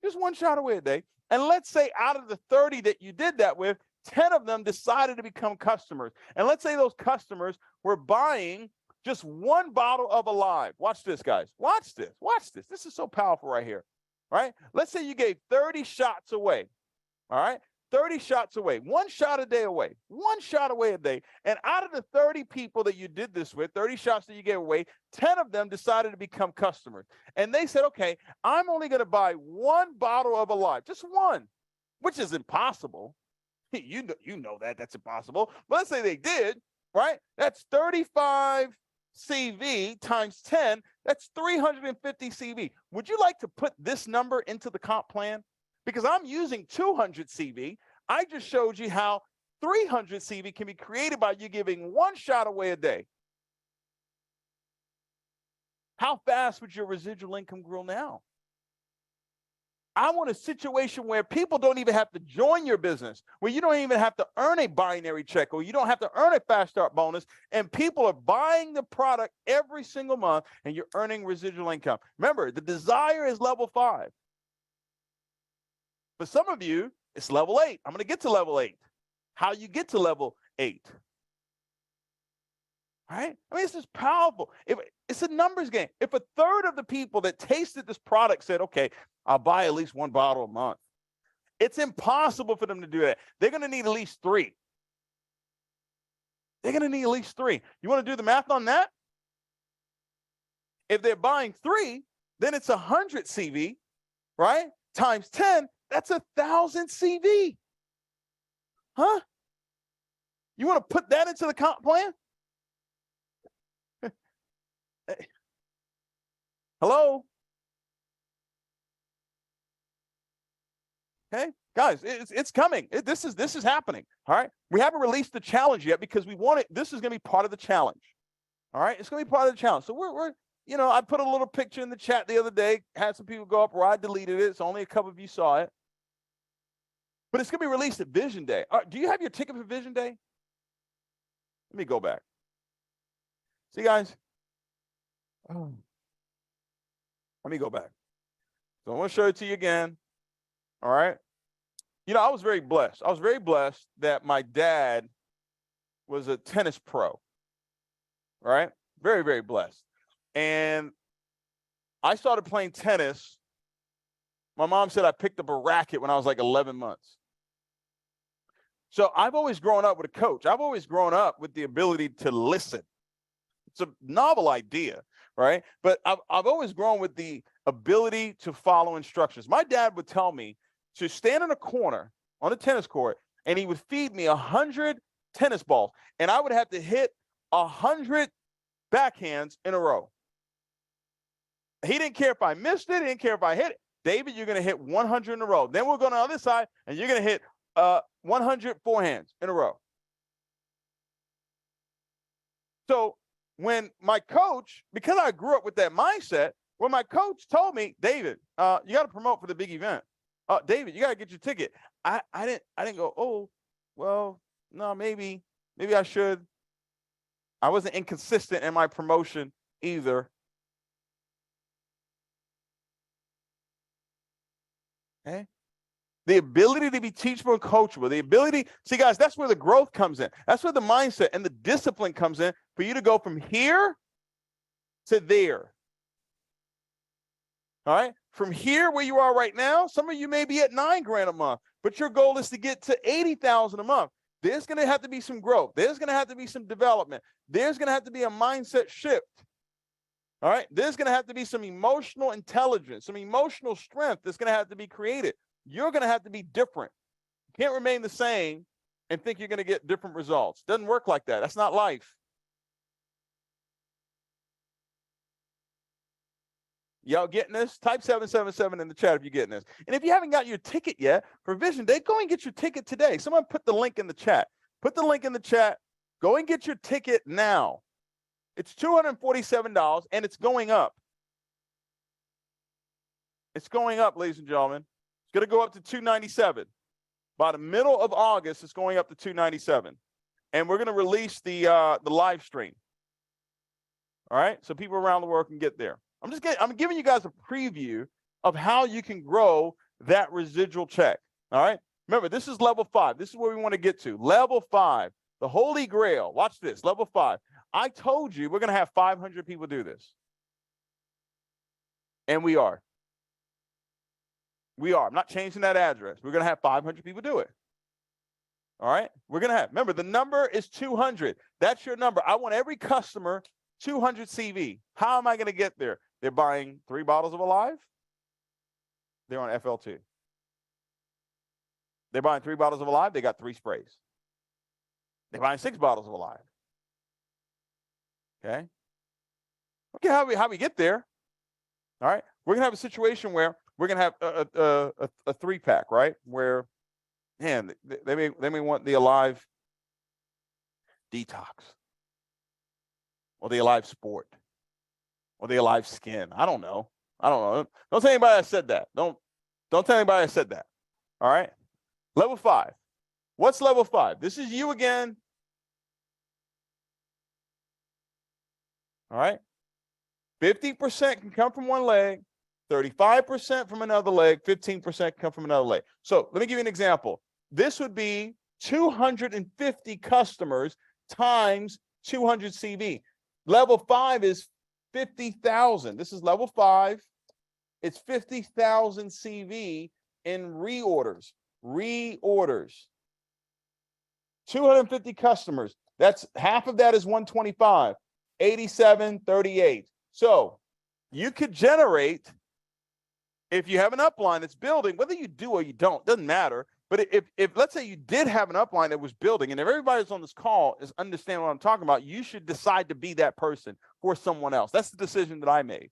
[SPEAKER 1] Just one shot away a day. And let's say out of the 30 that you did that with, 10 of them decided to become customers. And let's say those customers were buying just one bottle of Alive. Watch this, guys. Watch this. Watch this. This is so powerful right here. Right? Let's say you gave 30 shots away. All right? 30 shots away, one shot a day away, one shot away a day. And out of the 30 people that you did this with, 30 shots that you gave away, 10 of them decided to become customers. And they said, okay, I'm only going to buy one bottle of Alive, just one, which is impossible. You know that's impossible. But let's say they did, right? That's 35 CV times 10. That's 350 CV. Would you like to put this number into the comp plan? Because I'm using 200 CV. I just showed you how 300 CV can be created by you giving one shot away a day. How fast would your residual income grow now? I want a situation where people don't even have to join your business, where you don't even have to earn a binary check, or you don't have to earn a fast start bonus, and people are buying the product every single month, and you're earning residual income. Remember, the desire is level 5. For some of you, it's level 8. I'm going to get to level 8. How you get to level 8. Right? I mean, this is powerful. It's a numbers game. If a third of the people that tasted this product said, okay, I'll buy at least one bottle a month, it's impossible for them to do that. They're going to need at least 3. They're going to need at least 3. You want to do the math on that? If they're buying 3, then it's 100 CV, right? Times 10, that's 1,000 CV. Huh? You want to put that into the comp plan? Hello? Okay, guys, it's coming. This is happening. All right. We haven't released the challenge yet because we want it. This is going to be part of the challenge. All right. It's going to be part of the challenge. So we're I put a little picture in the chat the other day, had some people go up where I deleted it. So only a couple of you saw it. But it's going to be released at Vision Day. Do you have your ticket for Vision Day? Let me go back. See, guys? Let me go back. So I want to show it to you again. All right. I was very blessed. I was very blessed that my dad was a tennis pro. Right? Very, very blessed. And I started playing tennis. My mom said I picked up a racket when I was like 11 months. So I've always grown up with a coach. I've always grown up with the ability to listen. It's a novel idea, right? But I've always grown with the ability to follow instructions. My dad would tell me to stand in a corner on a tennis court, and he would feed me 100 tennis balls, and I would have to hit 100 backhands in a row. He didn't care if I missed it. He didn't care if I hit it. David, you're going to hit 100 in a row. Then we'll go on the other side, and you're going to hit 100 forehands in a row. So when my coach, because I grew up with that mindset, when my coach told me, David, you got to promote for the big event. David, you got to get your ticket. I didn't go, oh, well, no, maybe I should. I wasn't inconsistent in my promotion either. Okay. The ability to be teachable and coachable, the ability, see, guys, that's where the growth comes in. That's where the mindset and the discipline comes in for you to go from here to there. All right. From here where you are right now, some of you may be at $9,000 a month, but your goal is to get to $80,000 a month. There's going to have to be some growth. There's going to have to be some development. There's going to have to be a mindset shift. All right. There's going to have to be some emotional intelligence, some emotional strength that's going to have to be created. You're going to have to be different. You can't remain the same and think you're going to get different results. Doesn't work like that. That's not life. Y'all getting this? Type 777 in the chat if you're getting this. And if you haven't got your ticket yet for Vision Day, go and get your ticket today. Someone put the link in the chat. Put the link in the chat. Go and get your ticket now. It's $247 and it's going up. It's going up, ladies and gentlemen. It's going to go up to $297. By the middle of August, it's going up to $297. And we're going to release the live stream. All right? So people around the world can get there. I'm giving you guys a preview of how you can grow that residual check. All right? Remember, this is level 5. This is where we want to get to. Level 5, the Holy Grail. Watch this, level 5. I told you we're going to have 500 people do this. And we are. We are. I'm not changing that address. We're going to have 500 people do it. All right? We're going to have, remember, the number is 200. That's your number. I want every customer 200 CV. How am I going to get there? They're buying 3 bottles of Alive. They're on FL2. They're buying 3 bottles of Alive. They got 3 sprays. They're buying 6 bottles of Alive. Okay? Okay, how we get there. All right? We're going to have a situation where we're going to have a 3-pack, right? Where, man, they may want the Alive Detox, or the Alive Sport, or the Alive Skin. I don't know. Don't tell anybody I said that. Don't tell anybody I said that. All right? Level 5. What's level 5? This is you again. All right? 50% can come from one leg, 35% from another leg, 15% come from another leg. So let me give you an example. This would be 250 customers times 200 CV. Level 5 is 50,000. This is level 5. It's 50,000 CV in reorders. 250 customers. That's half of that is 125. 87, 38. So you could generate, if you have an upline that's building, whether you do or you don't, doesn't matter. But if let's say you did have an upline that was building, and if everybody's on this call is understand what I'm talking about, you should decide to be that person for someone else. That's the decision that I made.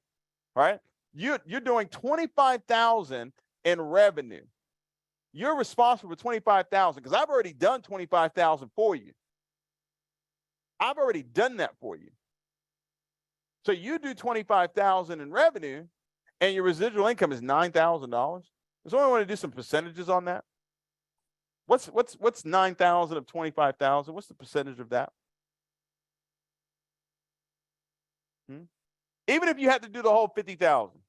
[SPEAKER 1] Right? You're doing 25,000 in revenue. You're responsible for 25,000 because I've already done 25,000 for you. I've already done that for you. So you do 25,000 in revenue, and your residual income is $9,000. Does someone want to do some percentages on that? What's 9,000 of 25,000? What's the percentage of that? Even if you had to do the whole 50,000,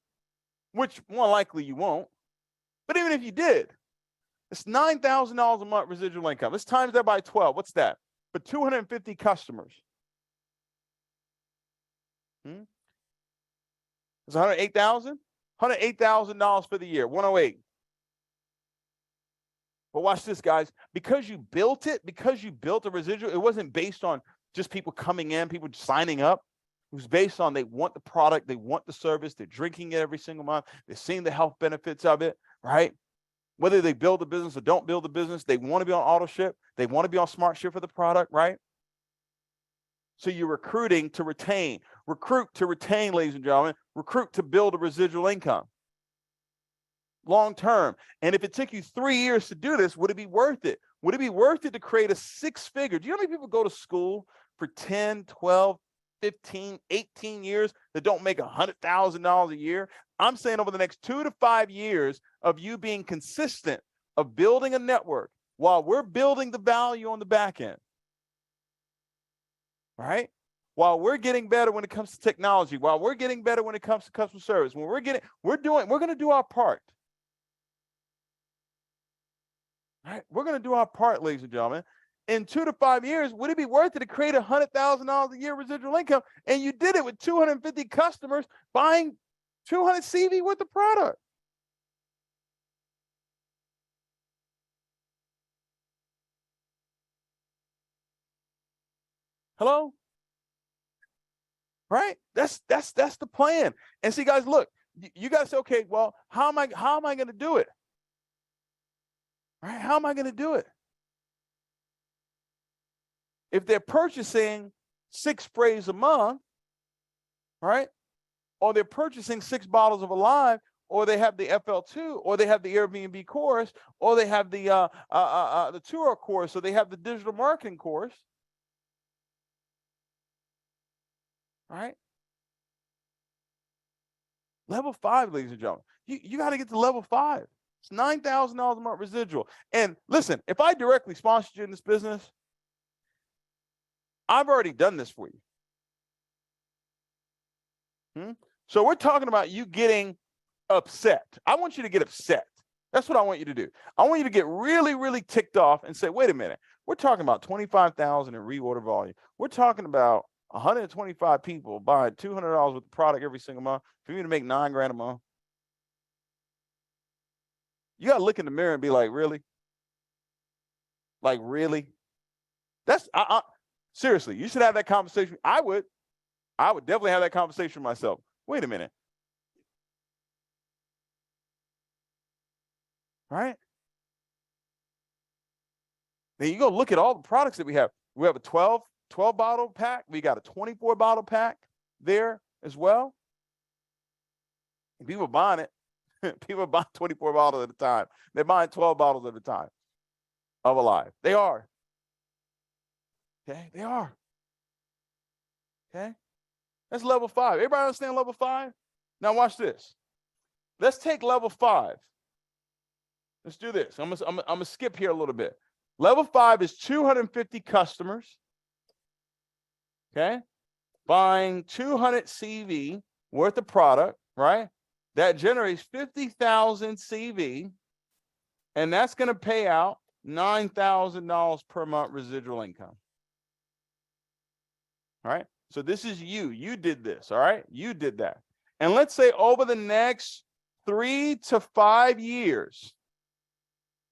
[SPEAKER 1] which more likely you won't, but even if you did, it's $9,000 a month residual income. Let's times that by 12. What's that? For 250 customers. It's $108,000. $108,000 for the year. 108. But watch this, guys. Because you built a residual, it wasn't based on just people coming in, people signing up. It was based on they want the product, they want the service, they're drinking it every single month, they're seeing the health benefits of it, right? Whether they build a business or don't build a business, they want to be on auto ship, they want to be on smart ship for the product, right? So you're recruiting to retain. Recruit to retain, ladies and gentlemen. Recruit to build a residual income. Long term. And if it took you 3 years to do this, would it be worth it? Would it be worth it to create a 6-figure? Do you know how many people go to school for 10, 12, 15, 18 years that don't make $100,000 a year? I'm saying over the next 2 to 5 years of you being consistent, of building a network while we're building the value on the back end. Right? While we're getting better when it comes to technology, while we're getting better when it comes to customer service, when we're going to do our part. Right? We're going to do our part, ladies and gentlemen. In 2 to 5 years, would it be worth it to create $100,000 a year residual income? And you did it with 250 customers buying 200 CV worth of product. Hello? Right? That's the plan. And see, guys, look, you guys say, okay, well, how am I going to do it? Right? How am I going to do it? If they're purchasing 6 sprays a month, right? or they're purchasing 6 bottles of Alive, or they have the FL2, or they have the Airbnb course, or they have the tour course, or they have the digital marketing course. Right? Level 5, ladies and gentlemen. You got to get to level 5. It's $9,000 a month residual. And listen, if I directly sponsored you in this business, I've already done this for you. So we're talking about you getting upset. I want you to get upset. That's what I want you to do. I want you to get really, really ticked off and say, wait a minute. We're talking about 25,000 in reorder volume. We're talking about 125 people buying $200 worth of product every single month for you to make $9,000 a month. You got to look in the mirror and be like, really? Like, really? That's seriously, you should have that conversation. I would definitely have that conversation with myself. Wait a minute. Right? Then you go look at all the products that we have. We have a 12 bottle pack. We got a 24 bottle pack there as well. And people buying it. People are buying 24 bottles at a time. They're buying 12 bottles at a time of Alive. They are. Okay, they are. Okay, that's level 5. Everybody understand level 5? Now watch this. Let's take level 5. Let's do this. I'm gonna skip here a little bit. Level 5 is 250 customers. Okay, buying 200 CV worth of product, right? That generates 50,000 CV, and that's going to pay out $9,000 per month residual income. All right. So this is you. You did this. All right. You did that. And let's say over the next 3 to 5 years.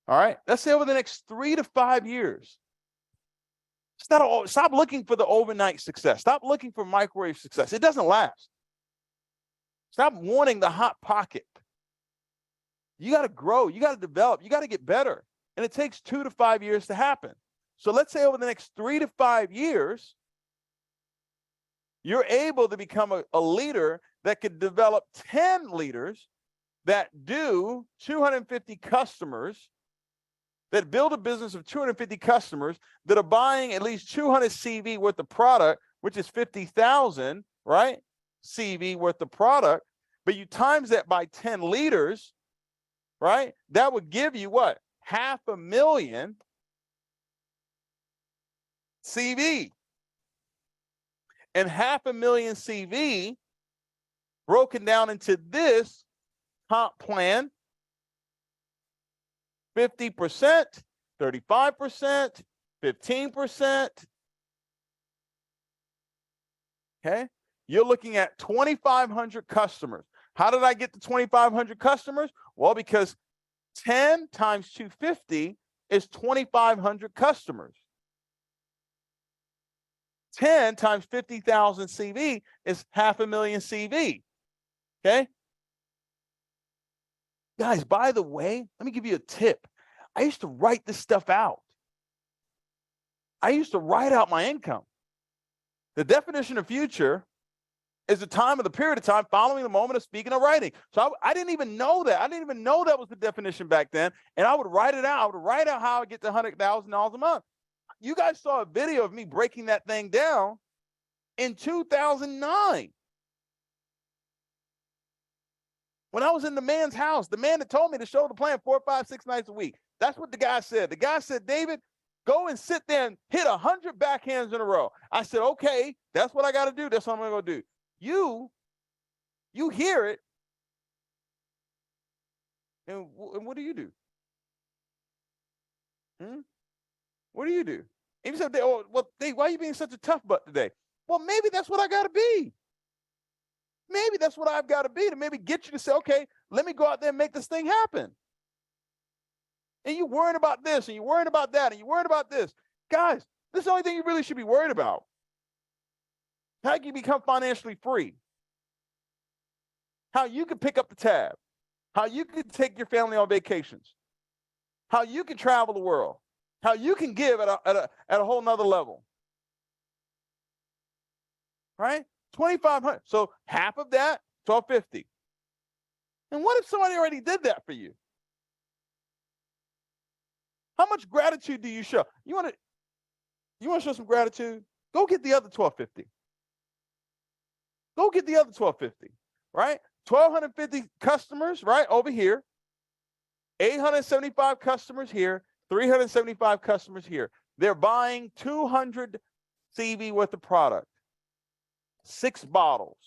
[SPEAKER 1] All right. Let's say over the next 3 to 5 years. Stop looking for the overnight success. Stop looking for microwave success. It doesn't last. Stop wanting the hot pocket. You got to grow. You got to develop. You got to get better. And it takes 2 to 5 years to happen. So let's say over the next 3 to 5 years, you're able to become a leader that could develop 10 leaders that do 250 customers, that build a business of 250 customers that are buying at least 200 CV worth of product, which is 50,000, right? CV worth of product. But you times that by 10 leaders, right? That would give you what? 500,000 CV. And 500,000 CV broken down into this comp plan, 50%, 35%, 15%. Okay. You're looking at 2,500 customers. How did I get to 2,500 customers? Well, because 10 times 250 is 2,500 customers. 10 times 50,000 CV is 500,000 CV. Okay. Guys, by the way, let me give you a tip. I used to write this stuff out. I used to write out my income. The definition of future is the time of the period of time following the moment of speaking or writing. So I didn't even know that. I didn't even know that was the definition back then. And I would write it out. I would write out how I get to $100,000 a month. You guys saw a video of me breaking that thing down in 2009. When I was in the man's house, the man that told me to show the plan 4, 5, 6 nights a week. That's what the guy said. The guy said, David, go and sit there and hit 100 backhands in a row. I said, okay, that's what I got to do. That's what I'm going to do. You hear it. And what do you do? What do you do? And you said, oh, well, Dave, why are you being such a tough butt today? Well, maybe that's what I got to be. Maybe that's what I've got to be to maybe get you to say, okay, let me go out there and make this thing happen. And you're worrying about this, and you're worrying about that, and you're worried about this. Guys, this is the only thing you really should be worried about. How you become financially free. How you can pick up the tab. How you can take your family on vacations. How you can travel the world. How you can give at a whole nother level. Right? 2,500. So half of that $12.50. And what if somebody already did that for you? How much gratitude do you show? You want to show some gratitude? Go get the other $12.50. Go get the other $12.50, right? 1,250 customers, right, over here. 875 customers here. 375 customers here. They're buying 200 CV worth of product. 6 bottles.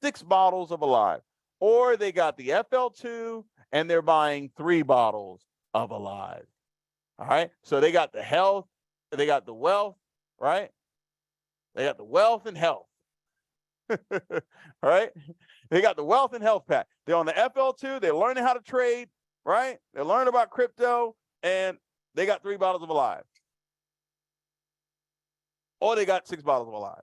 [SPEAKER 1] 6 bottles of Alive. Or they got the FL2 and they're buying 3 bottles of Alive. All right. So they got the health, they got the wealth, right? They got the wealth and health. All right. They got the wealth and health pack. They're on the FL2. They're learning how to trade, right? They're learning about crypto, and they got 3 bottles of Alive. Or they got 6 bottles of Alive.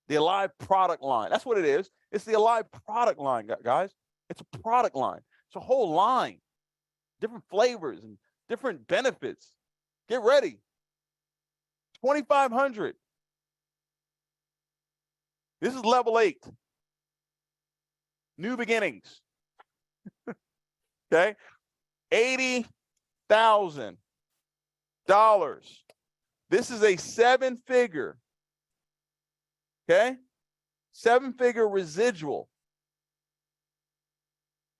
[SPEAKER 1] The Alive product line. That's what it is. It's the Alive product line, guys. It's a product line. It's a whole line. Different flavors and different benefits. Get ready. 2,500. This is level 8. New beginnings. Okay. $80,000. This is a 7-figure. Okay. 7-figure residual.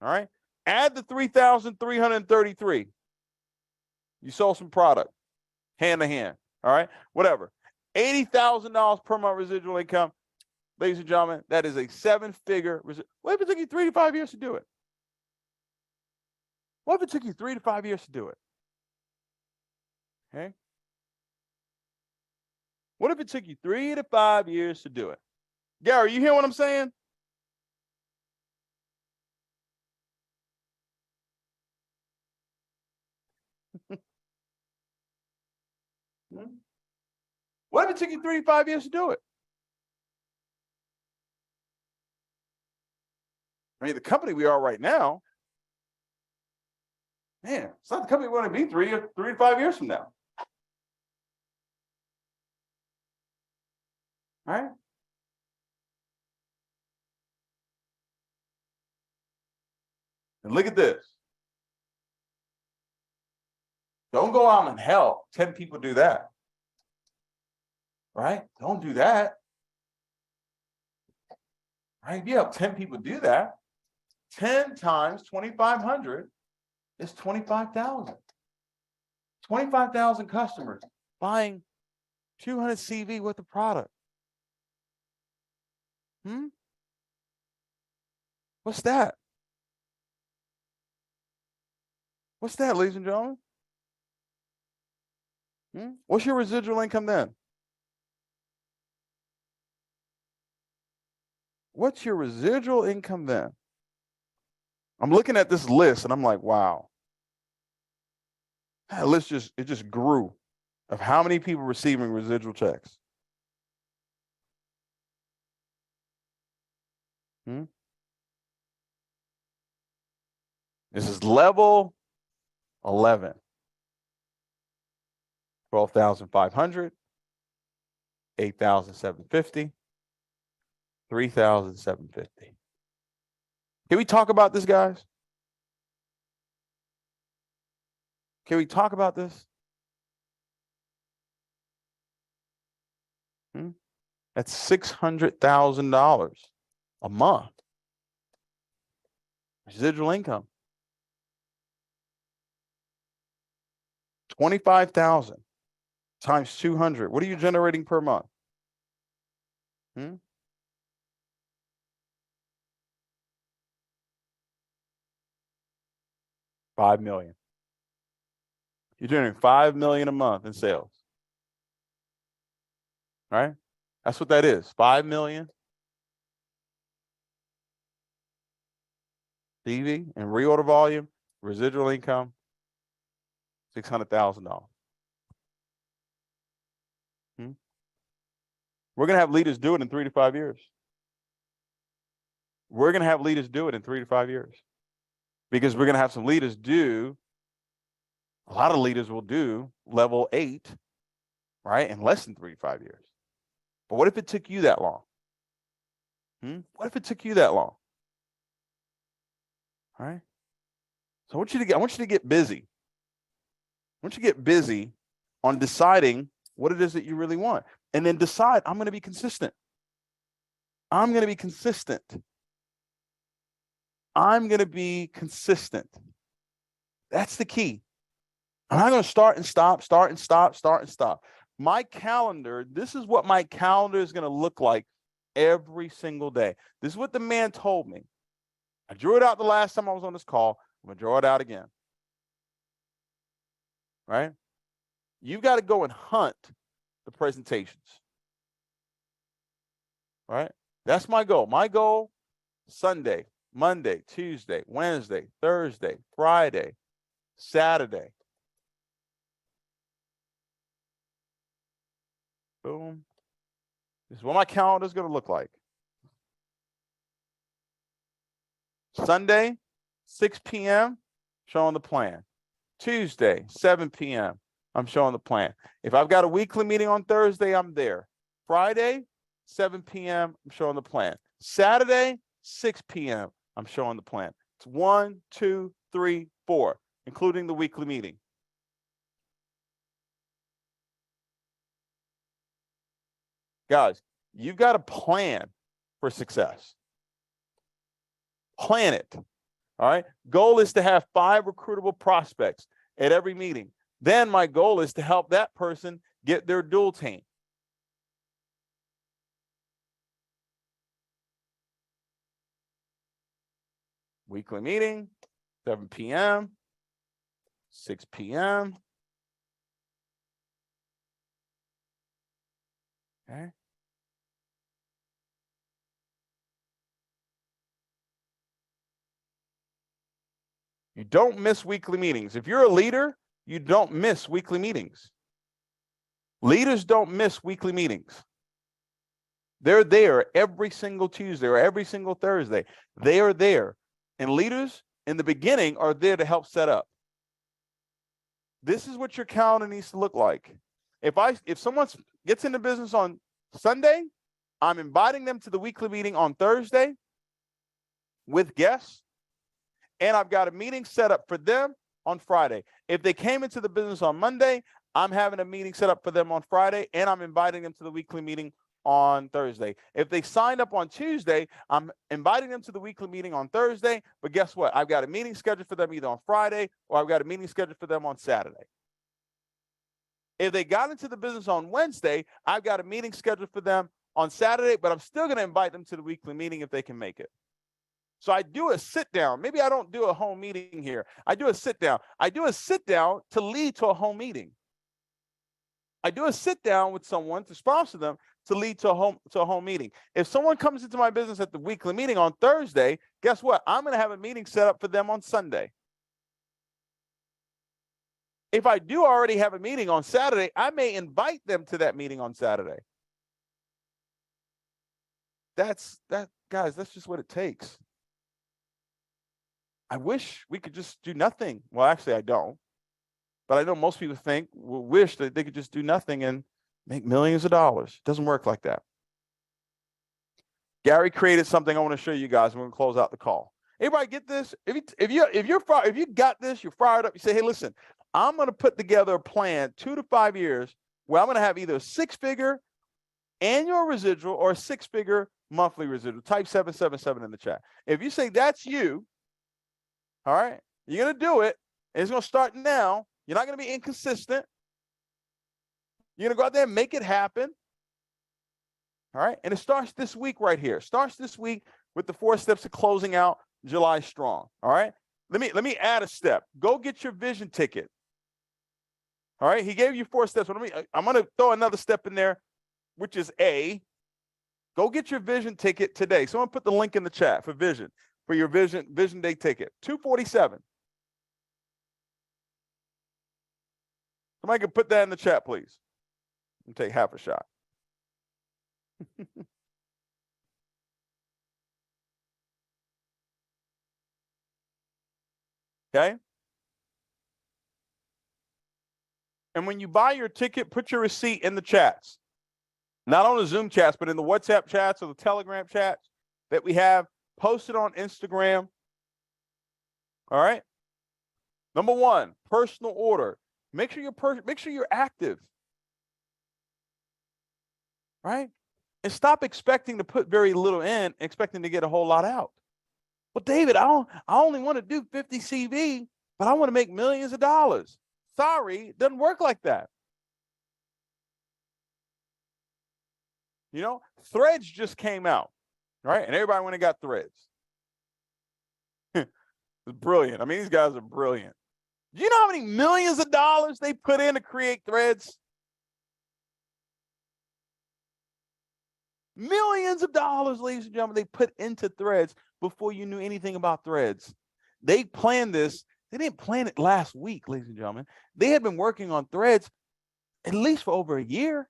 [SPEAKER 1] All right. Add the 3,333. You sold some product. Hand to hand. All right. Whatever. $80,000 per month residual income. Ladies and gentlemen, that is a 7-figure residual. What if it took you 3 to 5 years to do it? What if it took you 3 to 5 years to do it? Okay. What if it took you 3 to 5 years to do it? Gary, you hear what I'm saying? What if it took you 3 to 5 years to do it? I mean, the company we are right now, man, it's not the company we want to be 3 to 5 years from now. All right. And look at this. Don't go out and help 10 people do that. Right? Don't do that. Right? If you help 10 people do that, 10 times 2,500 is 25,000. 25,000 customers buying 200 CV worth of product. What's that? What's that, ladies and gentlemen? What's your residual income then? What's your residual income then? I'm looking at this list and I'm like, wow. That list just grew of how many people receiving residual checks. This is level 11. 12,500, 8,750, 3,750. Can we talk about this, guys? Can we talk about this? That's $600,000 a month. Residual income. 25,000 times 200. What are you generating per month? $5 million. You're generating $5 million a month in sales. Right? That's what that is. $5 million. CV and reorder volume, residual income, $600,000. We're going to have leaders do it in 3 to 5 years. We're going to have leaders do it in 3 to 5 years. Because we're going to have some leaders do, a lot of leaders will do level 8, right, in less than 3 to 5 years. But what if it took you that long? What if it took you that long? All right. So I want you to get busy. I want you to get busy on deciding what it is that you really want. And then decide, I'm going to be consistent. I'm going to be consistent. I'm going to be consistent. That's the key. I'm not going to start and stop, start and stop, start and stop. My calendar, this is what my calendar is going to look like every single day. This is what the man told me. I drew it out the last time I was on this call. I'm going to draw it out again. Right? You've got to go and hunt the presentations. Right? That's my goal. My goal, Sunday, Monday, Tuesday, Wednesday, Thursday, Friday, Saturday. Boom. This is what my calendar is going to look like. Sunday, 6 p.m., showing the plan. Tuesday, 7 p.m., I'm showing the plan. If I've got a weekly meeting on Thursday, I'm there. Friday, 7 p.m., I'm showing the plan. Saturday, 6 p.m., I'm showing the plan. It's 1, 2, 3, 4, including the weekly meeting. Guys, you've got a plan for success. Plan it. All right. Goal is to have 5 recruitable prospects at every meeting. Then my goal is to help that person get their dual team. Weekly meeting, 7 p.m., 6 p.m. Okay. You don't miss weekly meetings. If you're a leader, you don't miss weekly meetings. Leaders don't miss weekly meetings. They're there every single Tuesday or every single Thursday. They are there. And leaders in the beginning are there to help set up. This is what your calendar needs to look like. If someone gets into business on Sunday, I'm inviting them to the weekly meeting on Thursday with guests. And I've got a meeting set up for them on Friday. If they came into the business on Monday, I'm having a meeting set up for them on Friday, and I'm inviting them to the weekly meeting on Thursday. If they signed up on Tuesday, I'm inviting them to the weekly meeting on Thursday. But guess what? I've got a meeting scheduled for them either on Friday or I've got a meeting scheduled for them on Saturday. If they got into the business on Wednesday, I've got a meeting scheduled for them on Saturday, but I'm still going to invite them to the weekly meeting if they can make it. So I do a sit down. Maybe I don't do a home meeting here. I do a sit down. I do a sit down to lead to a home meeting. I do a sit down with someone to sponsor them to lead to a home meeting. If someone comes into my business at the weekly meeting on Thursday, guess what? I'm going to have a meeting set up for them on Sunday. If I do already have a meeting on Saturday, I may invite them to that meeting on Saturday. Guys, that's just what it takes. I wish we could just do nothing. Well, actually, I don't. But I know most people wish that they could just do nothing and make millions of dollars. It doesn't work like that. Gary created something I want to show you guys. We're going to close out the call. Everybody get this? If you got this, you're fired up. You say, hey, listen, I'm going to put together a plan 2 to 5 years where I'm going to have either a 6-figure annual residual or a 6-figure monthly residual. Type 777 in the chat. If you say that's you, all right, you're going to do it. And it's going to start now. You're not going to be inconsistent. You're going to go out there and make it happen. All right. And it starts this week right here. It starts this week with the 4 steps to closing out July strong. All right. Let me add a step. Go get your vision ticket. All right. He gave you 4 steps. I'm going to throw another step in there, which is A. Go get your vision ticket today. Someone put the link in the chat for your vision day ticket. $247. Somebody can put that in the chat, please. And take half a shot. Okay. And when you buy your ticket, put your receipt in the chats. Not on the Zoom chats, but in the WhatsApp chats or the Telegram chats. that we have posted on Instagram. All right. Number one, personal order. Make sure you're active. Right? And stop expecting to put very little in, expecting to get a whole lot out. Well, David, I only want to do 50 CV, but I want to make millions of dollars. Sorry, it doesn't work like that. You know, Threads just came out, right? And everybody went and got Threads. It's brilliant. I mean, these guys are brilliant. Do you know how many millions of dollars they put in to create Threads? Millions of dollars, ladies and gentlemen, they put into Threads before you knew anything about Threads. They planned this. They didn't plan it last week, ladies and gentlemen. They had been working on Threads at least for over a year.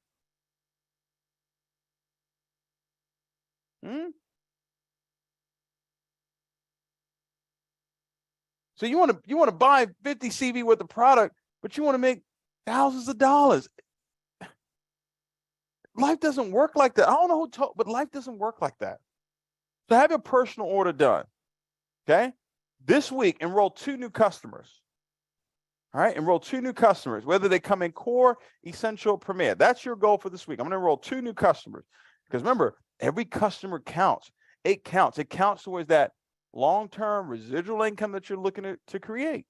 [SPEAKER 1] So you want to buy 50 CV worth of product, but you want to make thousands of dollars. Life doesn't work like that. I don't know who told, but life doesn't work like that. So have your personal order done. Okay. This week, enroll 2 new customers. All right. Enroll 2 new customers, whether they come in core, essential, premier. That's your goal for this week. I'm going to enroll 2 new customers because remember, every customer counts. It counts. It counts towards that long-term residual income that you're looking to create.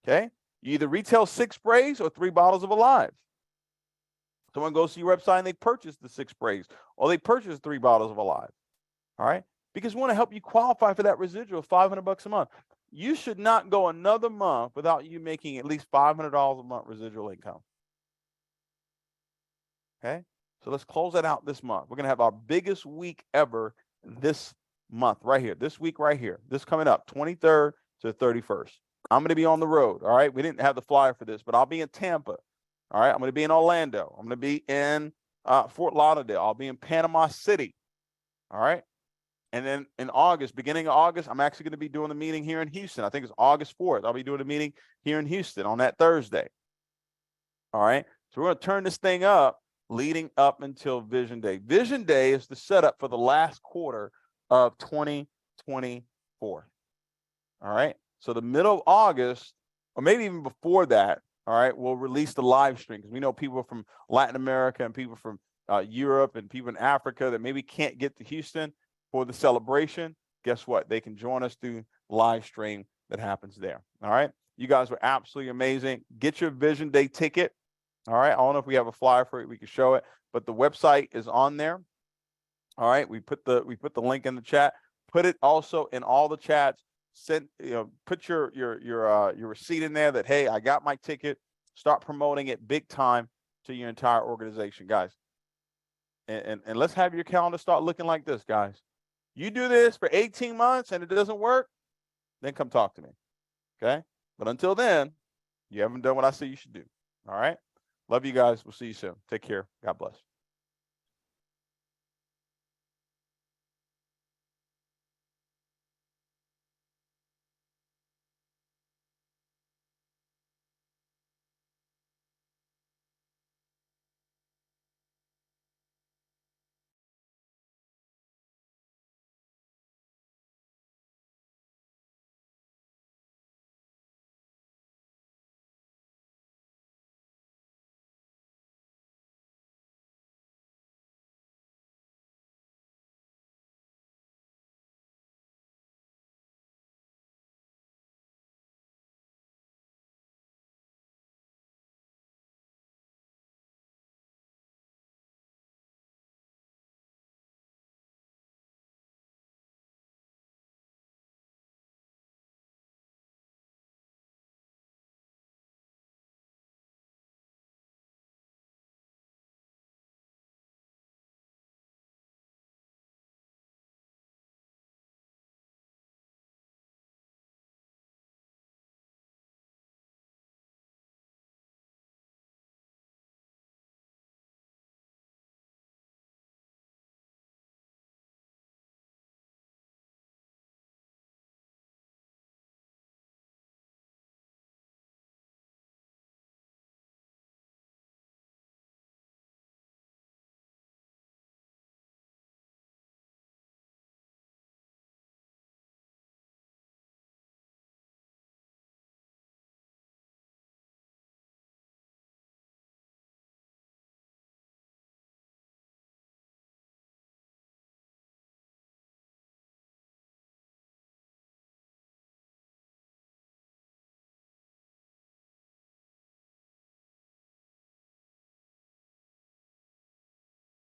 [SPEAKER 1] Okay. You either retail 6 sprays or 3 bottles of Alive. Someone goes to your website and they purchase the 6 sprays or they purchase 3 bottles of Alive. All right. Because we want to help you qualify for that residual of $500 a month. You should not go another month without you making at least $500 a month residual income. Okay. So let's close that out this month. We're going to have our biggest week ever this month right here. This week right here. This coming up 23rd to 31st. I'm going to be on the road. All right. We didn't have the flyer for this, but I'll be in Tampa. All right. I'm going to be in Orlando. I'm going to be in Fort Lauderdale. I'll be in Panama City. All right. And then in August, beginning of August, I'm actually going to be doing a meeting here in Houston. I think it's August 4th. I'll be doing a meeting here in Houston on that Thursday. All right. So we're going to turn this thing up leading up until Vision Day. Vision Day is the setup for the last quarter of 2024. All right. So the middle of August, or maybe even before that, all right, we'll release the live stream because we know people from Latin America and people from Europe and people in Africa that maybe can't get to Houston for the celebration. Guess what? They can join us through live stream that happens there. All right. You guys were absolutely amazing. Get your Vision Day ticket. All right. I don't know if we have a flyer for it. We can show it, but the website is on there. All right. We put the link in the chat. Put it also in all the chats. Send, put your receipt in there that, hey, I got my ticket. Start promoting it big time to your entire organization, guys. And let's have your calendar start looking like this, guys. You do this for 18 months and it doesn't work, then come talk to me. Okay. But until then, you haven't done what I say you should do. All right. Love you guys. We'll see you soon. Take care. God bless.